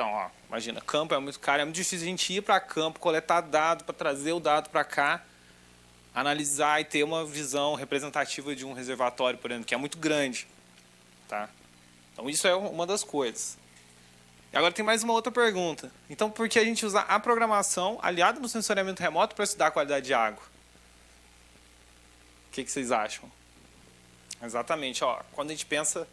Então, ó, imagina, campo é muito caro, é muito difícil a gente ir para campo, coletar dado, para trazer o dado para cá, analisar e ter uma visão representativa de um reservatório, por exemplo, que é muito grande. Tá? Então, isso é uma das coisas. E agora tem mais uma outra pergunta. Então, por que a gente usa a programação aliada no sensoriamento remoto para estudar a qualidade de água? O que vocês acham? Exatamente. Ó, quando a gente pensa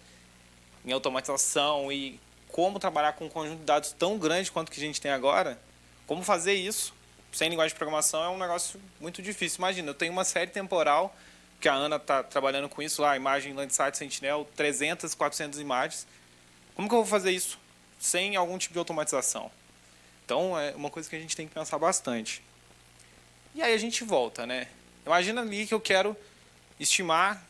em automatização e como trabalhar com um conjunto de dados tão grande quanto que a gente tem agora, como fazer isso sem linguagem de programação é um negócio muito difícil. Imagina, eu tenho uma série temporal, que a Ana está trabalhando com isso lá, imagem Landsat Sentinel, 300, 400 imagens. Como que eu vou fazer isso sem algum tipo de automatização? Então, é uma coisa que a gente tem que pensar bastante. E aí a gente volta, né? Imagina ali que eu quero estimar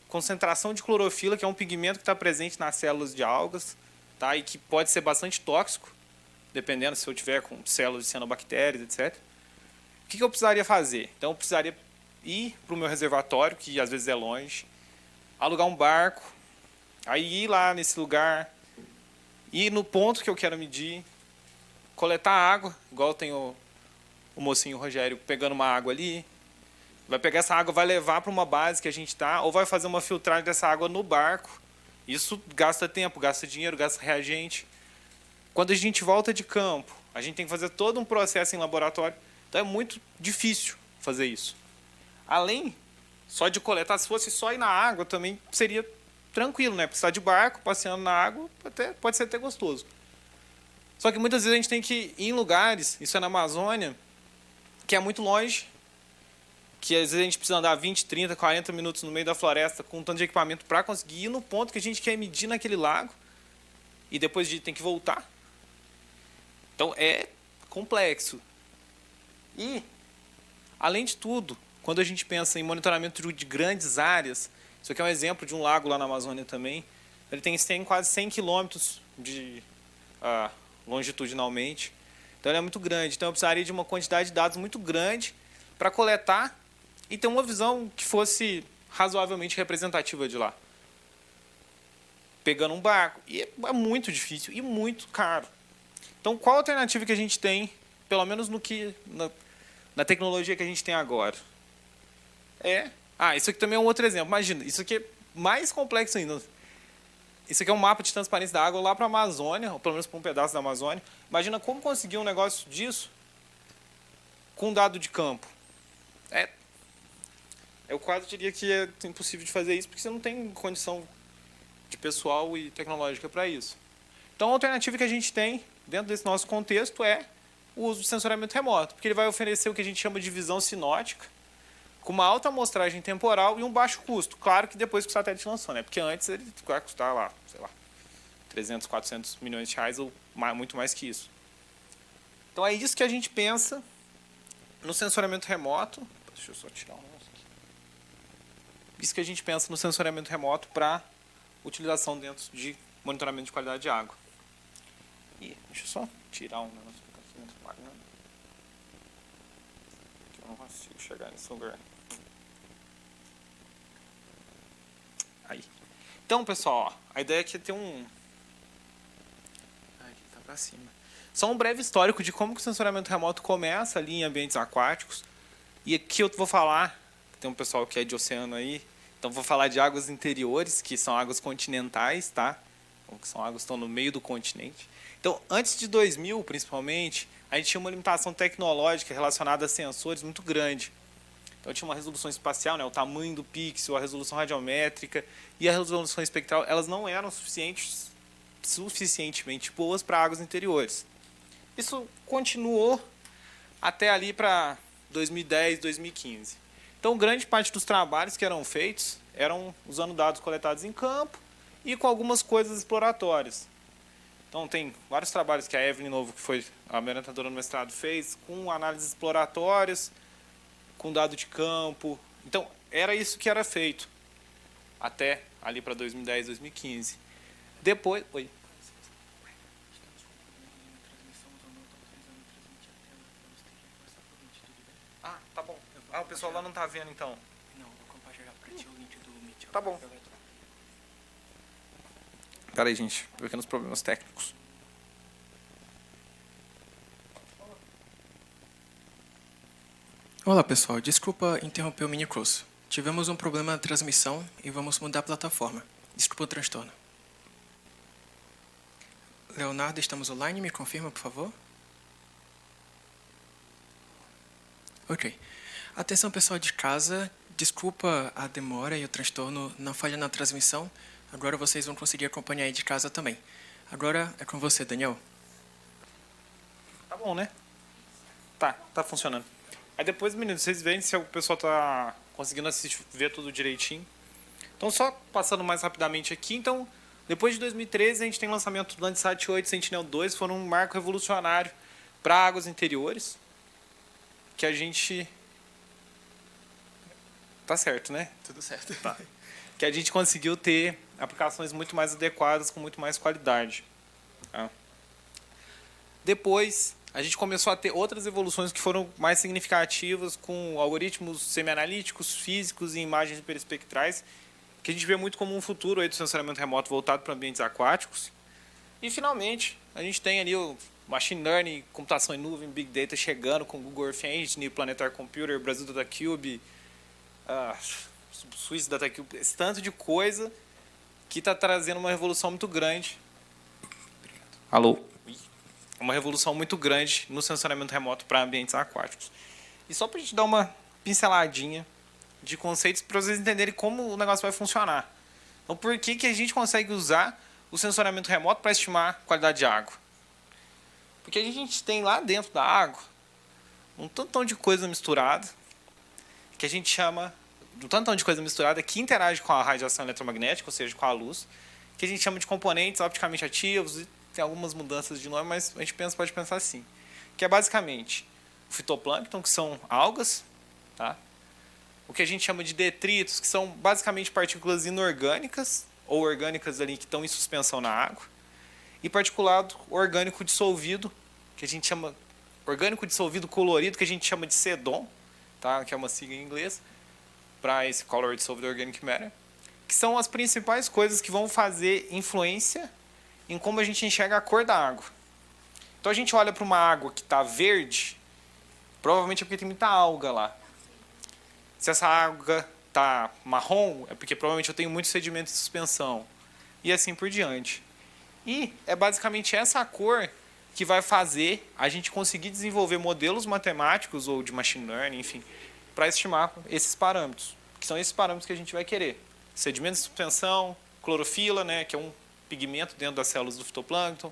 concentração de clorofila, que é um pigmento que está presente nas células de algas, tá? E que pode ser bastante tóxico, dependendo se eu tiver com células de cianobactérias, etc. O que eu precisaria fazer? Então, eu precisaria ir para o meu reservatório, que às vezes é longe, alugar um barco, aí ir lá nesse lugar, ir no ponto que eu quero medir, coletar água, igual tem o mocinho Rogério pegando uma água ali, vai pegar essa água, vai levar para uma base que a gente está, ou vai fazer uma filtragem dessa água no barco. Isso gasta tempo, gasta dinheiro, gasta reagente. Quando a gente volta de campo, a gente tem que fazer todo um processo em laboratório. Então é muito difícil fazer isso. Além só de coletar, se fosse só ir na água também seria tranquilo, né? Precisar de barco, passeando na água, pode ser até gostoso. Só que muitas vezes a gente tem que ir em lugares, isso é na Amazônia, que é muito longe, que às vezes a gente precisa andar 20, 30, 40 minutos no meio da floresta com um tanto de equipamento para conseguir ir no ponto que a gente quer medir naquele lago e depois tem que voltar. Então é complexo. E, além de tudo, quando a gente pensa em monitoramento de grandes áreas, isso aqui é um exemplo de um lago lá na Amazônia também, ele tem quase 100 quilômetros de longitudinalmente, então ele é muito grande. Então eu precisaria de uma quantidade de dados muito grande para coletar e ter uma visão que fosse razoavelmente representativa de lá. Pegando um barco. E é muito difícil e muito caro. Então, qual a alternativa que a gente tem, pelo menos na tecnologia que a gente tem agora? Isso aqui também é um outro exemplo. Imagina, isso aqui é mais complexo ainda. Isso aqui é um mapa de transparência da água lá para a Amazônia, ou pelo menos para um pedaço da Amazônia. Imagina como conseguir um negócio disso com dado de campo. Eu quase diria que é impossível de fazer isso, porque você não tem condição de pessoal e tecnológica para isso. Então, a alternativa que a gente tem, dentro desse nosso contexto, é o uso de sensoriamento remoto, porque ele vai oferecer o que a gente chama de visão sinótica, com uma alta amostragem temporal e um baixo custo. Claro que depois que o satélite lançou, né? Porque antes ele vai custar lá, sei lá, 300, 400 milhões de reais ou muito mais que isso. Então, é isso que a gente pensa no sensoriamento remoto. Deixa eu só tirar um negócio aqui. Isso que a gente pensa no sensoriamento remoto para utilização dentro de monitoramento de qualidade de água. E deixa eu só tirar um negócio que eu não consigo chegar nesse lugar. Aí. Então, pessoal, a ideia aqui é ter um... Aqui tá pra cima. Só um breve histórico de como que o sensoriamento remoto começa ali em ambientes aquáticos. E aqui eu vou falar, tem um pessoal que é de oceano aí, então vou falar de águas interiores, que são águas continentais, tá? Que são águas que estão no meio do continente. Então, antes de 2000, principalmente, a gente tinha uma limitação tecnológica relacionada a sensores muito grande. Então, tinha uma resolução espacial, né, o tamanho do pixel, a resolução radiométrica e a resolução espectral, elas não eram suficientemente boas para águas interiores. Isso continuou até ali para 2010, 2015. Então, grande parte dos trabalhos que eram feitos eram usando dados coletados em campo e com algumas coisas exploratórias. Então, tem vários trabalhos que a Evelyn Novo, que foi a minha orientadora no mestrado, fez com análises exploratórias, com dado de campo. Então, era isso que era feito até ali para 2010, 2015. Depois... Oi. Ah, tá bom. O pessoal lá não tá vendo, então. Não, vou compartilhar para ti o link do Meet. Tá bom. Pera aí, gente. Pequenos problemas técnicos. Olá, pessoal. Desculpa interromper o mini curso. Tivemos um problema na transmissão e vamos mudar a plataforma. Desculpa o transtorno. Leonardo, estamos online? Me confirma, por favor? Ok. Atenção, pessoal de casa. Desculpa a demora e o transtorno na falha na transmissão. Agora vocês vão conseguir acompanhar aí de casa também. Agora é com você, Daniel. Tá bom, né? Tá funcionando. Aí depois, meninos, vocês veem se o pessoal tá conseguindo assistir, ver tudo direitinho. Então, só passando mais rapidamente aqui. Então, depois de 2013, a gente tem o lançamento do Landsat 8 Sentinel-2, foram um marco revolucionário para águas interiores, que a gente... Tá certo, né? Tudo certo. Tá. Que a gente conseguiu ter aplicações muito mais adequadas, com muito mais qualidade. Tá? Depois, a gente começou a ter outras evoluções que foram mais significativas, com algoritmos semianalíticos, físicos e imagens hiperespectrais, que a gente vê muito como um futuro aí do sensoriamento remoto voltado para ambientes aquáticos. E, finalmente, a gente tem ali o Machine Learning, computação em nuvem, Big Data chegando com Google Earth Engine, Planetary Computer, Brasil DataCube, Swiss DataCube, esse tanto de coisa que está trazendo uma revolução muito grande. Alô? Uma revolução muito grande no sensoriamento remoto para ambientes aquáticos. E só para a gente dar uma pinceladinha de conceitos para vocês entenderem como o negócio vai funcionar. Então, por que a gente consegue usar o sensoriamento remoto para estimar a qualidade de água? Porque a gente tem lá dentro da água um tantão de coisa misturada, que a gente chama de um tantão de coisa misturada que interage com a radiação eletromagnética, ou seja, com a luz, que a gente chama de componentes opticamente ativos, e tem algumas mudanças de nome, mas a gente pode pensar assim, que é basicamente o fitoplâncton, que são algas, tá? O que a gente chama de detritos, que são basicamente partículas inorgânicas, ou orgânicas ali que estão em suspensão na água, e particulado orgânico dissolvido, que a gente chama orgânico dissolvido colorido, que a gente chama de CEDOM, tá? Que é uma sigla em inglês, para esse Color Dissolved Organic Matter, que são as principais coisas que vão fazer influência em como a gente enxerga a cor da água. Então a gente olha para uma água que está verde, provavelmente é porque tem muita alga lá. Se essa água está marrom, é porque provavelmente eu tenho muito sedimento em suspensão. E assim por diante. E é basicamente essa cor que vai fazer a gente conseguir desenvolver modelos matemáticos ou de machine learning, enfim, para estimar esses parâmetros, que são esses parâmetros que a gente vai querer. Sedimento de suspensão, clorofila, né, que é um pigmento dentro das células do fitoplâncton,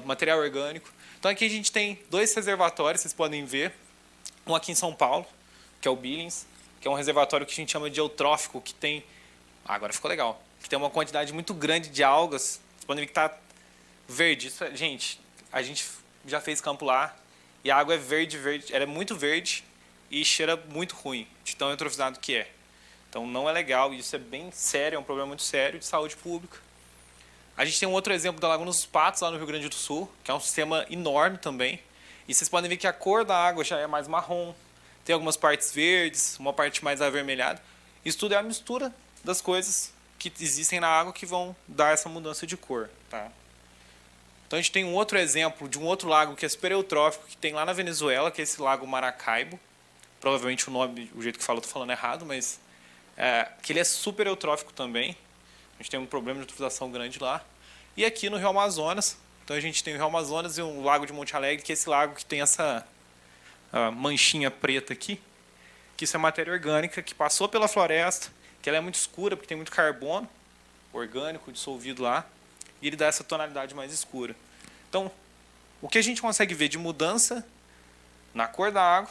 material orgânico. Então aqui a gente tem 2 reservatórios, vocês podem ver. Um aqui em São Paulo, que é o Billings, que é um reservatório que a gente chama de eutrófico, que tem... agora ficou legal. Que tem uma quantidade muito grande de algas. Vocês podem ver que está verde. Isso, gente, a gente já fez campo lá e a água é verde. Ela é muito verde e cheira muito ruim, de tão eutrofizado que é. Então não é legal, e isso é bem sério, é um problema muito sério de saúde pública. A gente tem um outro exemplo da Laguna dos Patos, lá no Rio Grande do Sul, que é um sistema enorme também. E vocês podem ver que a cor da água já é mais marrom, tem algumas partes verdes, uma parte mais avermelhada. Isso tudo é a mistura das coisas que existem na água que vão dar essa mudança de cor. Tá? Então a gente tem um outro exemplo de um outro lago que é super eutrófico, que tem lá na Venezuela, que é esse lago Maracaibo. Provavelmente o nome, o jeito que falo, eu estou falando errado, mas que ele é super eutrófico também. A gente tem um problema de eutrofização grande lá. E aqui no Rio Amazonas, então a gente tem o Rio Amazonas e um lago de Monte Alegre, que é esse lago que tem essa manchinha preta aqui, que isso é matéria orgânica que passou pela floresta, que ela é muito escura porque tem muito carbono orgânico dissolvido lá, e ele dá essa tonalidade mais escura. Então, o que a gente consegue ver de mudança na cor da água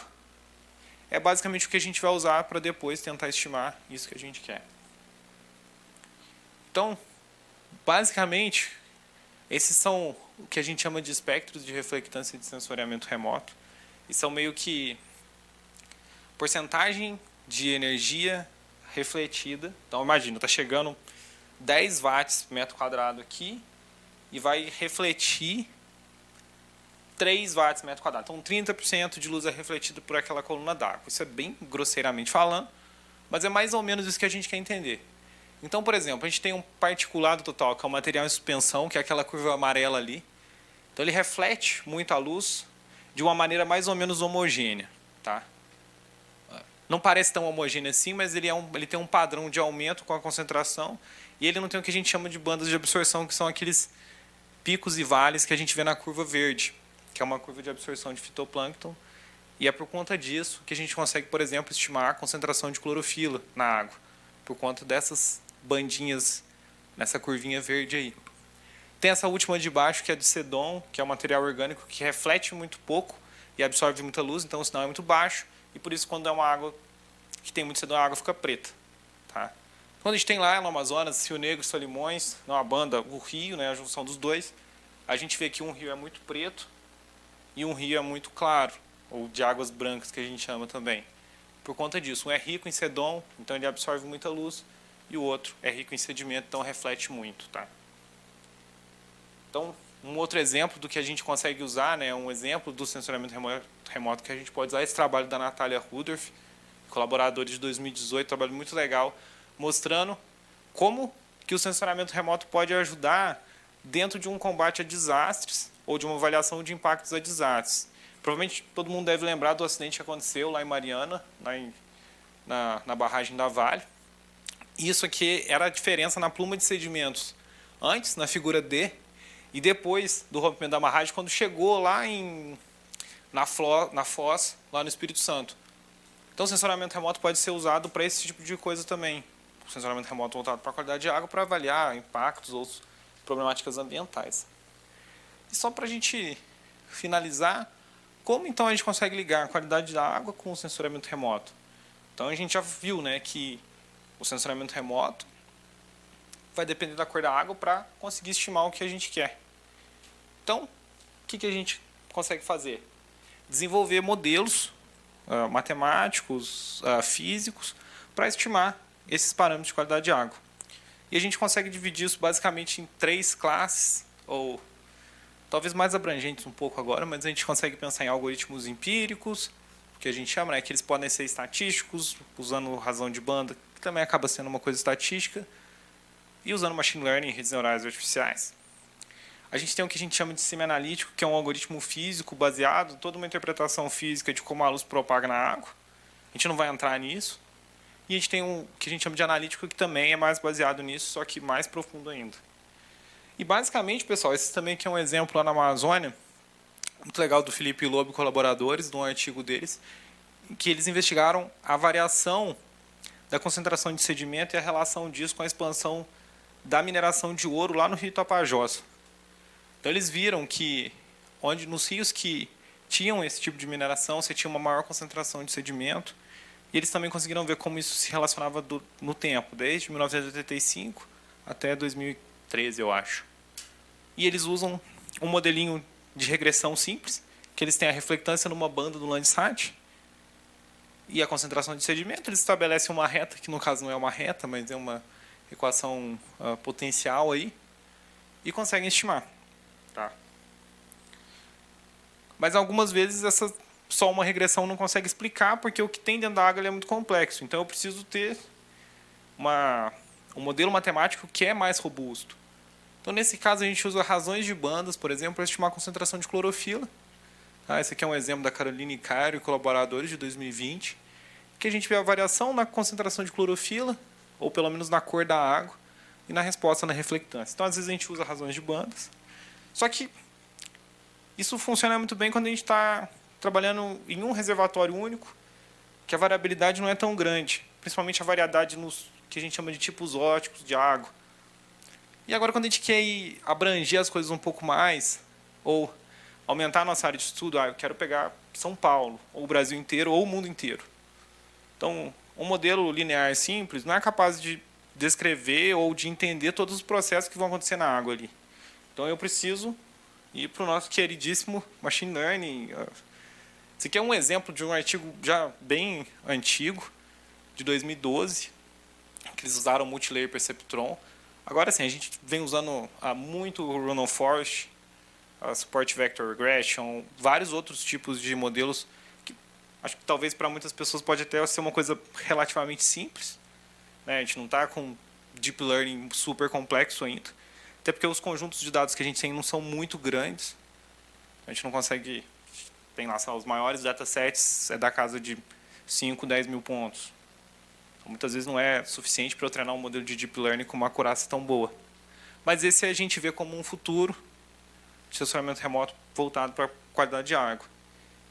é basicamente o que a gente vai usar para depois tentar estimar isso que a gente quer. Então, basicamente, esses são o que a gente chama de espectros de reflectância de sensoriamento remoto. E são meio que porcentagem de energia refletida. Então, imagina, está chegando 10 watts por metro quadrado aqui e vai refletir 3 watts por metro quadrado. Então, 30% de luz é refletida por aquela coluna d'água. Isso é bem grosseiramente falando, mas é mais ou menos isso que a gente quer entender. Então, por exemplo, a gente tem um particulado total, que é o material em suspensão, que é aquela curva amarela ali. Então, ele reflete muito a luz de uma maneira mais ou menos homogênea. Tá? não parece tão homogêneo assim, mas ele tem um padrão de aumento com a concentração, e ele não tem o que a gente chama de bandas de absorção, que são aqueles picos e vales que a gente vê na curva verde, que é uma curva de absorção de fitoplâncton, e é por conta disso que a gente consegue, por exemplo, estimar a concentração de clorofila na água, por conta dessas bandinhas nessa curvinha verde aí. Tem essa última de baixo, que é de Sedon, que é um material orgânico que reflete muito pouco e absorve muita luz, então o sinal é muito baixo, e por isso quando é uma água que tem muito Sedon, a água fica preta. Tá? Quando a gente tem lá no Amazonas, Rio Negro e Solimões, numa banda, o rio, né, a junção dos dois, a gente vê que um rio é muito preto e um rio é muito claro, ou de águas brancas, que a gente chama também. Por conta disso, um é rico em Sedon, então ele absorve muita luz, e o outro é rico em sedimento, então reflete muito. Tá? Então, um outro exemplo do que a gente consegue usar, né, um exemplo do sensoramento remoto que a gente pode usar é esse trabalho da Natália Rudolph, colaboradores de 2018, trabalho muito legal, mostrando como que o sensoramento remoto pode ajudar dentro de um combate a desastres ou de uma avaliação de impactos a desastres. Provavelmente todo mundo deve lembrar do acidente que aconteceu lá em Mariana, na barragem da Vale. Isso aqui era a diferença na pluma de sedimentos antes, na figura D, e depois do rompimento da barragem, quando chegou lá na Foz, lá no Espírito Santo. Então, o sensoramento remoto pode ser usado para esse tipo de coisa também. O sensoramento remoto voltado para a qualidade de água para avaliar impactos ou problemáticas ambientais. E só para a gente finalizar, como então a gente consegue ligar a qualidade da água com o sensoramento remoto? Então, a gente já viu, né, que o sensoramento remoto vai depender da cor da água para conseguir estimar o que a gente quer. Então, o que a gente consegue fazer? Desenvolver modelos matemáticos, físicos, para estimar esses parâmetros de qualidade de água. E a gente consegue dividir isso basicamente em 3 classes, ou talvez mais abrangentes um pouco agora, mas a gente consegue pensar em algoritmos empíricos, que a gente chama, né, que eles podem ser estatísticos, usando razão de banda, que também acaba sendo uma coisa estatística, e usando machine learning e redes neurais artificiais. A gente tem o que a gente chama de sistema analítico, que é um algoritmo físico baseado em toda uma interpretação física de como a luz propaga na água. A gente não vai entrar nisso. E a gente tem o que a gente chama de analítico, que também é mais baseado nisso, só que mais profundo ainda. E basicamente, pessoal, esse também aqui é um exemplo lá na Amazônia, muito legal, do Felipe Lobo e colaboradores, de um artigo deles, em que eles investigaram a variação da concentração de sedimento e a relação disso com a expansão da mineração de ouro lá no Rio Tapajós. Então eles viram que nos rios que tinham esse tipo de mineração, você tinha uma maior concentração de sedimento, e eles também conseguiram ver como isso se relacionava no tempo, desde 1985 até 2013, eu acho. E eles usam um modelinho de regressão simples, que eles têm a reflectância numa banda do Landsat e a concentração de sedimento. Eles estabelecem uma reta, que no caso não é uma reta, mas é uma equação potencial aí, e conseguem estimar. Tá? Mas algumas vezes só uma regressão não consegue explicar, porque o que tem dentro da água é muito complexo. Então eu preciso ter um modelo matemático que é mais robusto. Então nesse caso a gente usa razões de bandas, por exemplo, para estimar a concentração de clorofila. Tá? Esse aqui é um exemplo da Caroline Cairo e colaboradores de 2020, que a gente vê a variação na concentração de clorofila, ou pelo menos na cor da água, e na resposta na reflectância. Então às vezes a gente usa razões de bandas. Só que isso funciona muito bem quando a gente está trabalhando em um reservatório único, que a variabilidade não é tão grande, principalmente a variedade nos que a gente chama de tipos óticos de água. E agora, quando a gente quer abranger as coisas um pouco mais, ou aumentar a nossa área de estudo, eu quero pegar São Paulo, ou o Brasil inteiro, ou o mundo inteiro. Então, um modelo linear simples não é capaz de descrever ou de entender todos os processos que vão acontecer na água ali. Então eu preciso ir para o nosso queridíssimo machine learning. Esse aqui é um exemplo de um artigo já bem antigo, de 2012, que eles usaram multilayer perceptron. Agora sim, a gente vem usando muito o Random Forest, a Support Vector Regression, vários outros tipos de modelos que acho que talvez para muitas pessoas pode até ser uma coisa relativamente simples. Né? A gente não está com deep learning super complexo ainda. Até porque os conjuntos de dados que a gente tem não são muito grandes. A gente não consegue... Tem lá os maiores datasets, é da casa de 5, 10 mil pontos. Então, muitas vezes não é suficiente para eu treinar um modelo de Deep Learning com uma acurácia tão boa. Mas esse a gente vê como um futuro de sensoramento remoto voltado para a qualidade de água.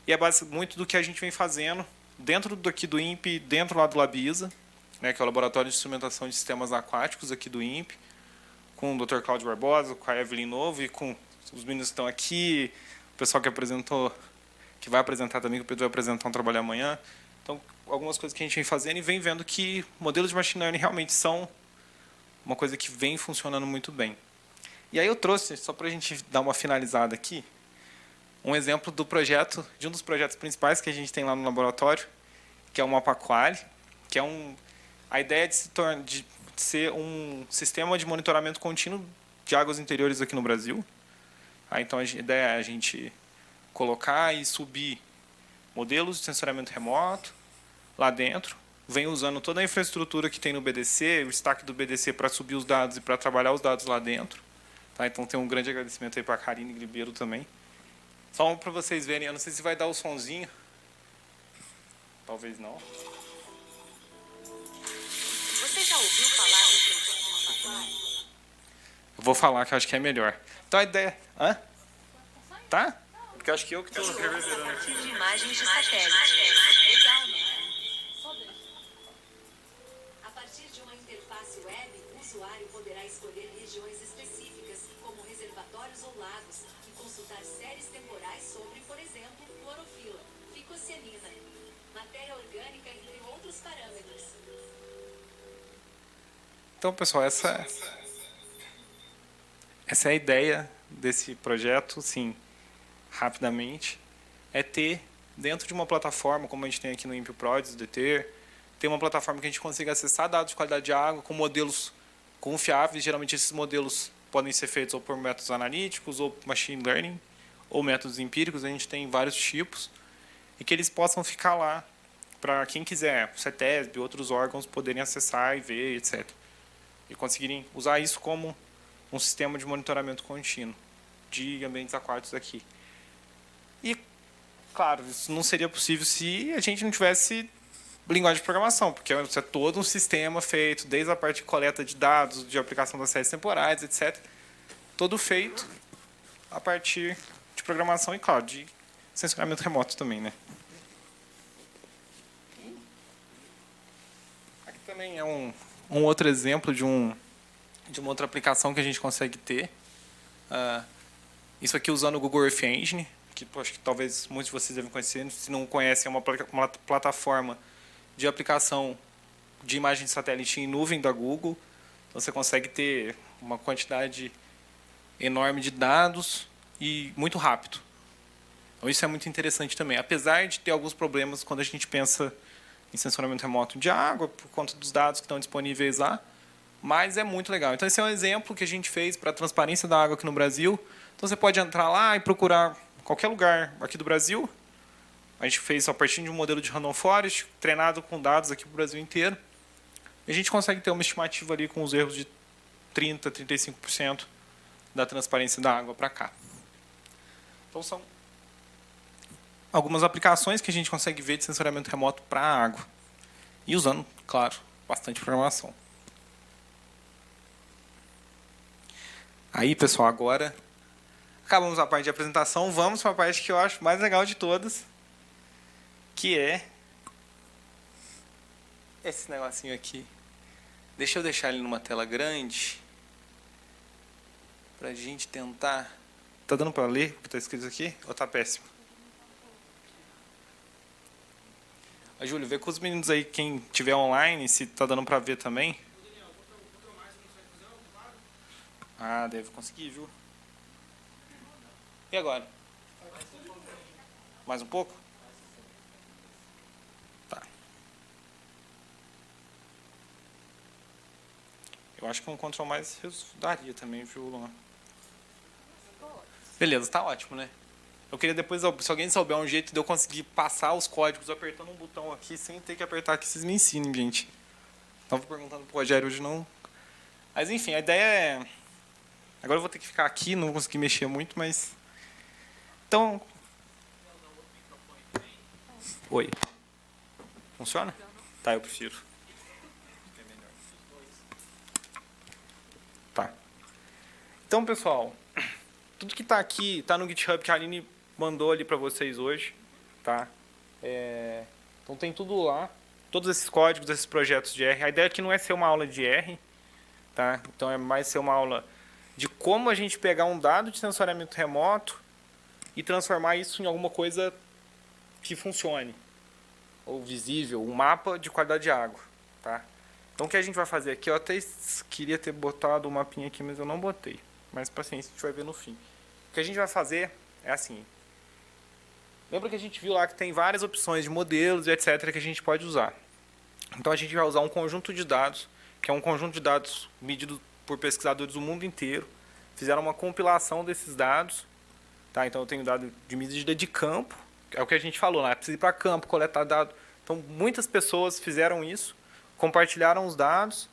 E é muito do que a gente vem fazendo dentro daqui do INPE, dentro lá do LabISA, né, que é o Laboratório de Instrumentação de Sistemas Aquáticos aqui do INPE, com o Dr. Cláudio Barbosa, com a Evelyn Novo e com os meninos que estão aqui, o pessoal que apresentou, que vai apresentar também, que o Pedro vai apresentar um trabalho amanhã. Então, algumas coisas que a gente vem fazendo e vem vendo que modelos de machine learning realmente são uma coisa que vem funcionando muito bem. E aí eu trouxe, só para a gente dar uma finalizada aqui, um exemplo do projeto, de um dos projetos principais que a gente tem lá no laboratório, que é o MapaQuali, que é a ideia de ser um sistema de monitoramento contínuo de águas interiores aqui no Brasil. Então, a ideia é a gente colocar e subir modelos de sensoramento remoto lá dentro, vem usando toda a infraestrutura que tem no BDC, o stack do BDC para subir os dados e para trabalhar os dados lá dentro. Tá? Então, tem um grande agradecimento aí para a Karine Ribeiro também. Só para vocês verem, eu não sei se vai dar o sonzinho. Talvez não. Você já ouviu falar no projeto MapaQuali? Eu vou falar que eu acho que é melhor. Então, a ideia... Hã? Tá? Porque eu acho que eu que estou reverberando A aqui. partir de imagens de satélite. Legal, né? A partir de uma interface web, o usuário poderá escolher regiões específicas, como reservatórios ou lagos, e consultar séries temporais sobre, por exemplo, clorofila, ficocianina, matéria orgânica, entre outros parâmetros. Então, pessoal, essa é a ideia desse projeto, sim, rapidamente, é ter, dentro de uma plataforma, como a gente tem aqui no INPE PRODES, ter uma plataforma que a gente consiga acessar dados de qualidade de água com modelos confiáveis. Geralmente, esses modelos podem ser feitos ou por métodos analíticos, ou machine learning, ou métodos empíricos. A gente tem vários tipos, e que eles possam ficar lá para quem quiser, o CETESB, outros órgãos, poderem acessar e ver, etc. E conseguirem usar isso como um sistema de monitoramento contínuo de ambientes aquáticos aqui. E, claro, isso não seria possível se a gente não tivesse linguagem de programação, porque isso é todo um sistema feito, desde a parte de coleta de dados, de aplicação das séries temporais, etc. Todo feito a partir de programação e, claro, de sensoramento remoto também, né? Aqui também é um outro exemplo de uma outra aplicação que a gente consegue ter. Isso aqui usando o Google Earth Engine, que acho que talvez muitos de vocês devem conhecer. Se não conhecem, é uma plataforma de aplicação de imagem de satélite em nuvem da Google. Então, você consegue ter uma quantidade enorme de dados e muito rápido. Então, isso é muito interessante também. Apesar de ter alguns problemas quando a gente pensa em sensoramento remoto de água, por conta dos dados que estão disponíveis lá, mas é muito legal. Então, esse é um exemplo que a gente fez para a transparência da água aqui no Brasil. Então, você pode entrar lá e procurar qualquer lugar aqui do Brasil. A gente fez a partir de um modelo de Random Forest, treinado com dados aqui para o Brasil inteiro. E a gente consegue ter uma estimativa ali com os erros de 30%, 35% da transparência da água para cá. Então, são algumas aplicações que a gente consegue ver de sensoriamento remoto para a água. E usando, claro, bastante programação. Aí, pessoal, agora acabamos a parte de apresentação. Vamos para a parte que eu acho mais legal de todas, que é esse negocinho aqui. Deixa eu deixar ele numa tela grande para a gente tentar. Tá dando para ler o que está escrito aqui? Ou tá péssimo? Júlio, vê com os meninos aí, quem tiver online, se tá dando para ver também. Ah, deve conseguir, viu? E agora? Mais um pouco? Tá. Eu acho que um Ctrl mais daria também, viu, Luan? Beleza, tá ótimo, né? Eu queria depois, se alguém souber um jeito de eu conseguir passar os códigos apertando um botão aqui, sem ter que apertar aqui, vocês me ensinem, gente. Estava perguntando pro Rogério hoje, não. Mas, enfim, a ideia é... Agora eu vou ter que ficar aqui, não vou conseguir mexer muito, mas... Então... Oi. Funciona? Tá, eu prefiro. Tá. Então, pessoal, tudo que está aqui está no GitHub que a Aline mandou ali para vocês hoje, tá? Então tem tudo lá, todos esses códigos, esses projetos de R. A ideia aqui não é ser uma aula de R, tá? Então é mais ser uma aula de como a gente pegar um dado de sensoriamento remoto e transformar isso em alguma coisa que funcione, ou visível, um mapa de qualidade de água, tá? Então o que a gente vai fazer aqui, eu até queria ter botado o mapinha aqui, mas eu não botei. Mas paciência, a gente vai ver no fim. O que a gente vai fazer é assim. Lembra que a gente viu lá que tem várias opções de modelos e etc. que a gente pode usar. Então a gente vai usar um conjunto de dados, que é um conjunto de dados medido por pesquisadores do mundo inteiro. Fizeram uma compilação desses dados. Tá? Então eu tenho dado de medida de campo, é o que a gente falou lá, precisa ir para campo, coletar dados. Então muitas pessoas fizeram isso, compartilharam os dados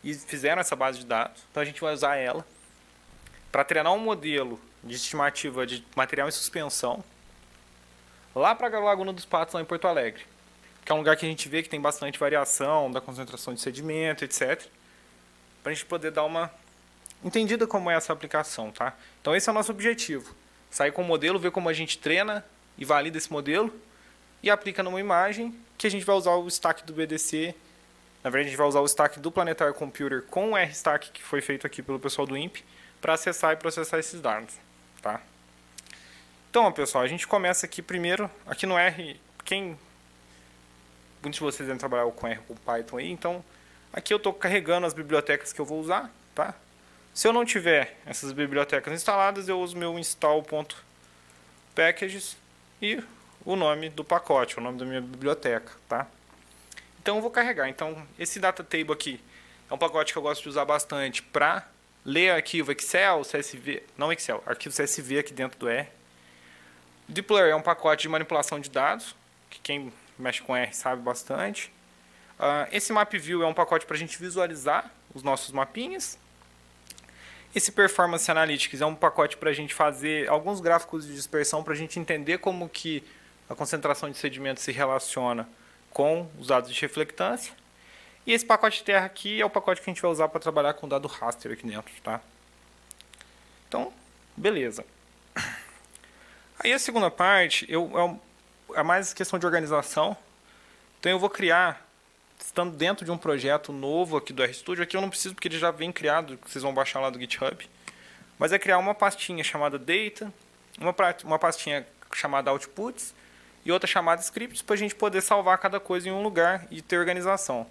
e fizeram essa base de dados. Então a gente vai usar ela para treinar um modelo de estimativa de material em suspensão lá para a Laguna dos Patos, lá em Porto Alegre, que é um lugar que a gente vê que tem bastante variação da concentração de sedimento, etc. Para a gente poder dar uma entendida como é essa aplicação, tá? Então esse é o nosso objetivo. Sair com o modelo, ver como a gente treina e valida esse modelo e aplica numa imagem que a gente vai usar o stack do BDC. Na verdade, a gente vai usar o stack do Planetary Computer com o RStack que foi feito aqui pelo pessoal do INPE para acessar e processar esses dados, tá? Então, pessoal, a gente começa aqui primeiro, aqui no R, muitos de vocês devem trabalhar com R com Python aí, então aqui eu estou carregando as bibliotecas que eu vou usar, tá? Se eu não tiver essas bibliotecas instaladas, eu uso meu install.packages e o nome do pacote, o nome da minha biblioteca, tá? Então eu vou carregar. Então esse data table aqui é um pacote que eu gosto de usar bastante para ler arquivo Excel, CSV, não Excel, arquivo CSV aqui dentro do R. Dplyr é um pacote de manipulação de dados, que quem mexe com R sabe bastante. Esse MapView é um pacote para a gente visualizar os nossos mapinhas. Esse Performance Analytics é um pacote para a gente fazer alguns gráficos de dispersão para a gente entender como que a concentração de sedimento se relaciona com os dados de reflectância. E esse pacote de terra aqui é o pacote que a gente vai usar para trabalhar com o dado raster aqui dentro, tá? Então, beleza. Aí a segunda parte é mais questão de organização. Então eu vou criar, estando dentro de um projeto novo aqui do RStudio, aqui eu não preciso porque ele já vem criado, que vocês vão baixar lá do GitHub, mas é criar uma pastinha chamada Data, uma pastinha chamada Outputs e outra chamada Scripts para a gente poder salvar cada coisa em um lugar e ter organização.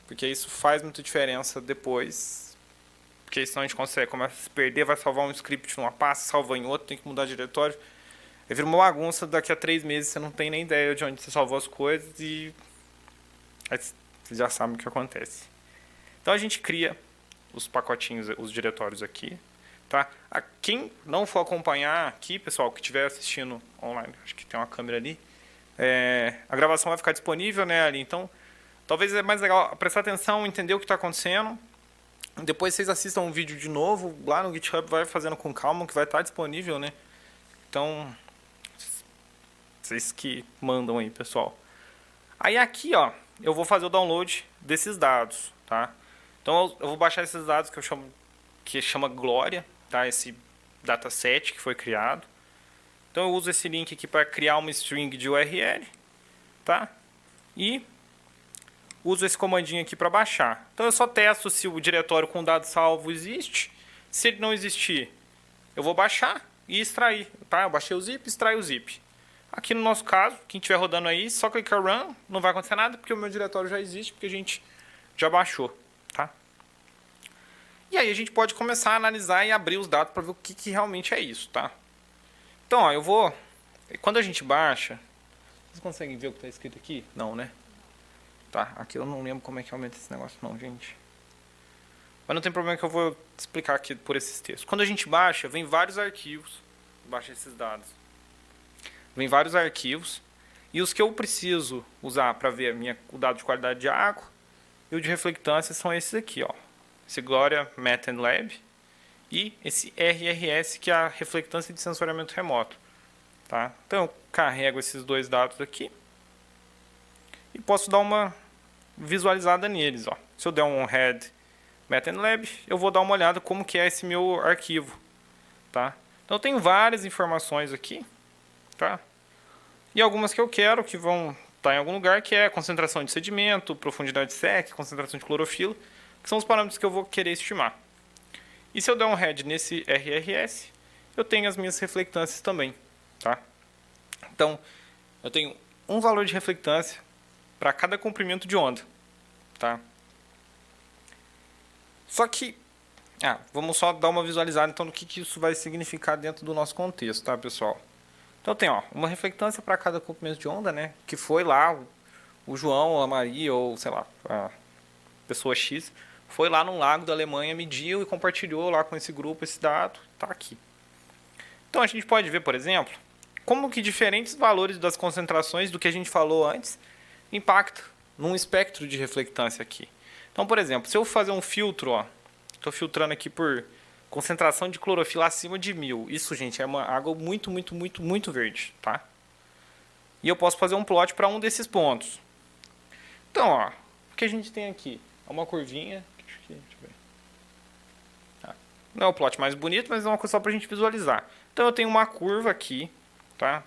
Porque isso faz muita diferença depois, porque senão a gente começa a se perder, vai salvar um script numa pasta, salva em outra, tem que mudar de diretório. Aí vira uma bagunça, daqui a 3 meses você não tem nem ideia de onde você salvou as coisas e aí vocês já sabem o que acontece. Então a gente cria os pacotinhos, os diretórios aqui, tá? Quem não for acompanhar aqui, pessoal, que estiver assistindo online, acho que tem uma câmera ali, a gravação vai ficar disponível, né, ali. Então, talvez é mais legal prestar atenção, entender o que está acontecendo. Depois vocês assistam um vídeo de novo, lá no GitHub, vai fazendo com calma, que vai estar disponível, né? Então, vocês que mandam aí, pessoal. Aí aqui, ó, eu vou fazer o download desses dados, tá? Então eu vou baixar esses dados que chama Glória, tá? Esse dataset que foi criado. Então eu uso esse link aqui para criar uma string de URL, tá? E uso esse comandinho aqui para baixar. Então eu só testo se o diretório com dado salvo existe. Se ele não existir, eu vou baixar e extrair, tá? Eu baixei o zip, extrai o zip. Aqui no nosso caso, quem estiver rodando aí, só clicar Run, não vai acontecer nada, porque o meu diretório já existe, porque a gente já baixou, tá? E aí a gente pode começar a analisar e abrir os dados para ver o que realmente é isso, tá? Então, ó, quando a gente baixa, vocês conseguem ver o que está escrito aqui? Não, né? Tá, aqui eu não lembro como é que aumenta esse negócio não, gente. Mas não tem problema que eu vou explicar aqui por esses textos. Quando a gente baixa, vem vários arquivos, baixa esses dados. Vem vários arquivos, e os que eu preciso usar para ver o dado de qualidade de água e o de reflectância são esses aqui, ó. Esse Gloria Math and Lab e esse RRS, que é a reflectância de sensoriamento remoto, tá? Então eu carrego esses dois dados aqui e posso dar uma visualizada neles. Ó. Se eu der um head MetaLab, eu vou dar uma olhada como que é esse meu arquivo. Tá? Então eu tenho várias informações aqui. Tá? E algumas que eu quero que vão estar em algum lugar, que é concentração de sedimento, profundidade sec, concentração de clorofila, que são os parâmetros que eu vou querer estimar. E se eu der um head nesse RRS, eu tenho as minhas reflectâncias também. Tá? Então, eu tenho um valor de reflectância para cada comprimento de onda. Tá? Só que, vamos só dar uma visualizada então do que isso vai significar dentro do nosso contexto, tá, pessoal? Então tem uma reflectância para cada comprimento de onda, né? Que foi lá o João, a Maria ou sei lá, a pessoa X foi lá num lago da Alemanha, mediu e compartilhou lá com esse grupo esse dado, tá aqui. Então a gente pode ver, por exemplo, como que diferentes valores das concentrações do que a gente falou antes impactam num espectro de reflectância aqui. Então, por exemplo, se eu fazer um filtro, estou filtrando aqui por concentração de clorofila acima de 1000. Isso, gente, é uma água muito, muito, muito, muito verde, tá? E eu posso fazer um plot para um desses pontos. Então, o que a gente tem aqui? É uma curvinha. Deixa eu ver. Não é o plot mais bonito, mas é uma coisa só para a gente visualizar. Então, eu tenho uma curva aqui, tá?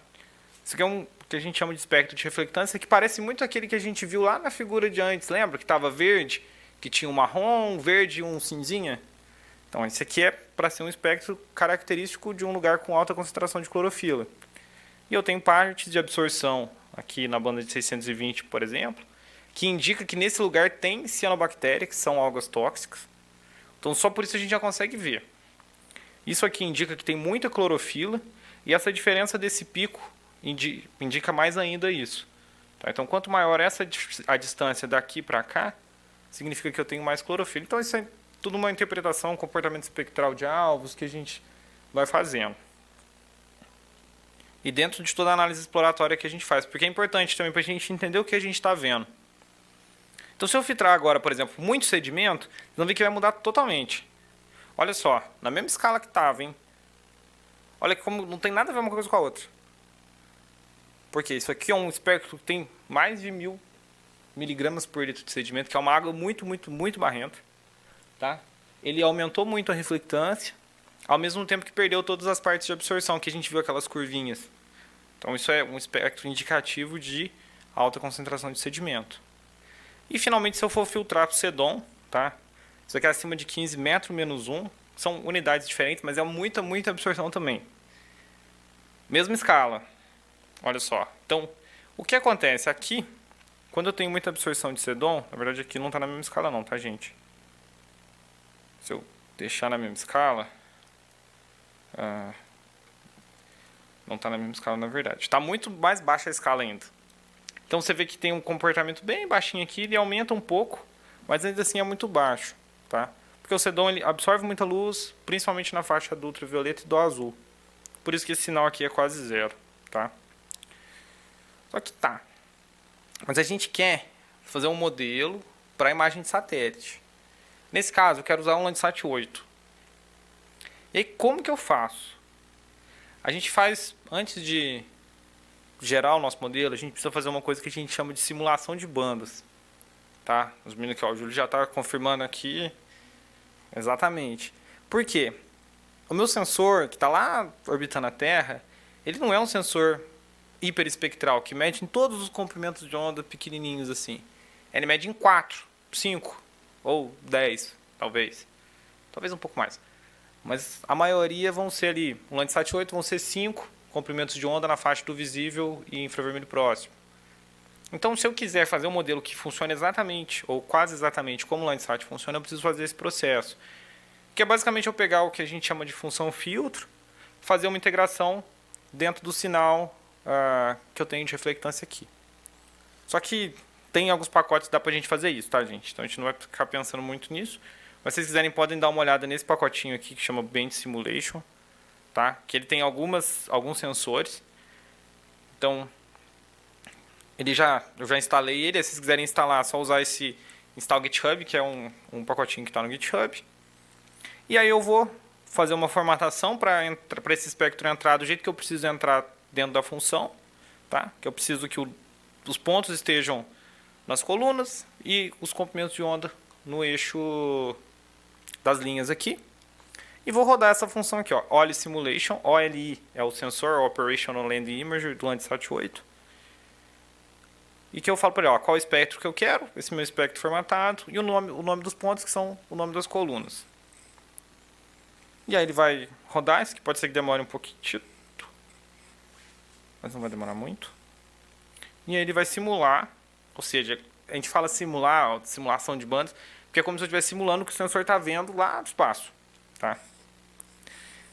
Isso aqui é um que a gente chama de espectro de reflectância, que parece muito aquele que a gente viu lá na figura de antes. Lembra que estava verde, que tinha um marrom, verde e um cinzinha? Então, esse aqui é para ser um espectro característico de um lugar com alta concentração de clorofila. E eu tenho partes de absorção aqui na banda de 620, por exemplo, que indica que nesse lugar tem cianobactéria, que são algas tóxicas. Então, só por isso a gente já consegue ver. Isso aqui indica que tem muita clorofila, e essa diferença desse pico indica mais ainda isso. Tá? Então, quanto maior a distância daqui para cá, significa que eu tenho mais clorofila. Então, isso é tudo uma interpretação, comportamento espectral de alvos que a gente vai fazendo. E dentro de toda a análise exploratória que a gente faz, porque é importante também para a gente entender o que a gente está vendo. Então, se eu filtrar agora, por exemplo, muito sedimento, vocês vão ver que vai mudar totalmente. Olha só, na mesma escala que estava, hein? Olha como não tem nada a ver uma coisa com a outra. Porque isso aqui é um espectro que tem mais de 1000 miligramas por litro de sedimento, que é uma água muito, muito, muito barrenta. Tá? Ele aumentou muito a reflectância, ao mesmo tempo que perdeu todas as partes de absorção, que a gente viu aquelas curvinhas. Então, isso é um espectro indicativo de alta concentração de sedimento. E, finalmente, se eu for filtrar para o SEDOM, tá? Isso aqui é acima de 15 metros menos 1, são unidades diferentes, mas é muita, muita absorção também. Mesma escala. Olha só. Então, o que acontece? Aqui, quando eu tenho muita absorção de SEDOM, na verdade aqui não está na mesma escala não, tá, gente? Se eu deixar na mesma escala, não está na mesma escala na verdade. Está muito mais baixa a escala ainda. Então você vê que tem um comportamento bem baixinho aqui, ele aumenta um pouco, mas ainda assim é muito baixo. Tá? Porque o SEDOM ele absorve muita luz, principalmente na faixa do ultravioleta e do azul. Por isso que esse sinal aqui é quase zero. Tá? Só que tá. Mas a gente quer fazer um modelo para imagem de satélite. Nesse caso, eu quero usar um Landsat 8. E aí, como que eu faço? A gente faz, antes de gerar o nosso modelo, a gente precisa fazer uma coisa que a gente chama de simulação de bandas. Tá? Os meninos aqui, ó, o Júlio já está confirmando aqui. Exatamente. Por quê? O meu sensor, que está lá orbitando a Terra, ele não é um sensor hiperespectral, que mede em todos os comprimentos de onda pequenininhos assim. Ele mede em 4, 5 ou 10, talvez. Talvez um pouco mais. Mas a maioria vão ser ali, um Landsat 8 vão ser 5 comprimentos de onda na faixa do visível e infravermelho próximo. Então, se eu quiser fazer um modelo que funcione exatamente, ou quase exatamente como o Landsat funciona, eu preciso fazer esse processo. Que é basicamente eu pegar o que a gente chama de função filtro, fazer uma integração dentro do sinal que eu tenho de reflectância aqui. Só que tem alguns pacotes que dá pra gente fazer isso, tá, gente? Então a gente não vai ficar pensando muito nisso. Mas se vocês quiserem, podem dar uma olhada nesse pacotinho aqui que chama Band Simulation, tá? Que ele tem alguns sensores. Então, eu já instalei ele. Se vocês quiserem instalar, é só usar esse Install GitHub, que é um pacotinho que está no GitHub. E aí eu vou fazer uma formatação para esse espectro entrar do jeito que eu preciso entrar dentro da função, tá? Que eu preciso que os pontos estejam nas colunas e os comprimentos de onda no eixo das linhas aqui. E vou rodar essa função aqui, ó, OLI Simulation. OLI é o sensor Operational Land Imager do Landsat 8. E que eu falo para ele, ó, qual o espectro que eu quero, esse meu espectro formatado, e o nome dos pontos, que são o nome das colunas. E aí ele vai rodar, isso que pode ser que demore um pouquinho, mas não vai demorar muito. E aí ele vai simular, ou seja, a gente fala simular, ó, simulação de bandas, porque é como se eu estivesse simulando o que o sensor está vendo lá do espaço. Tá?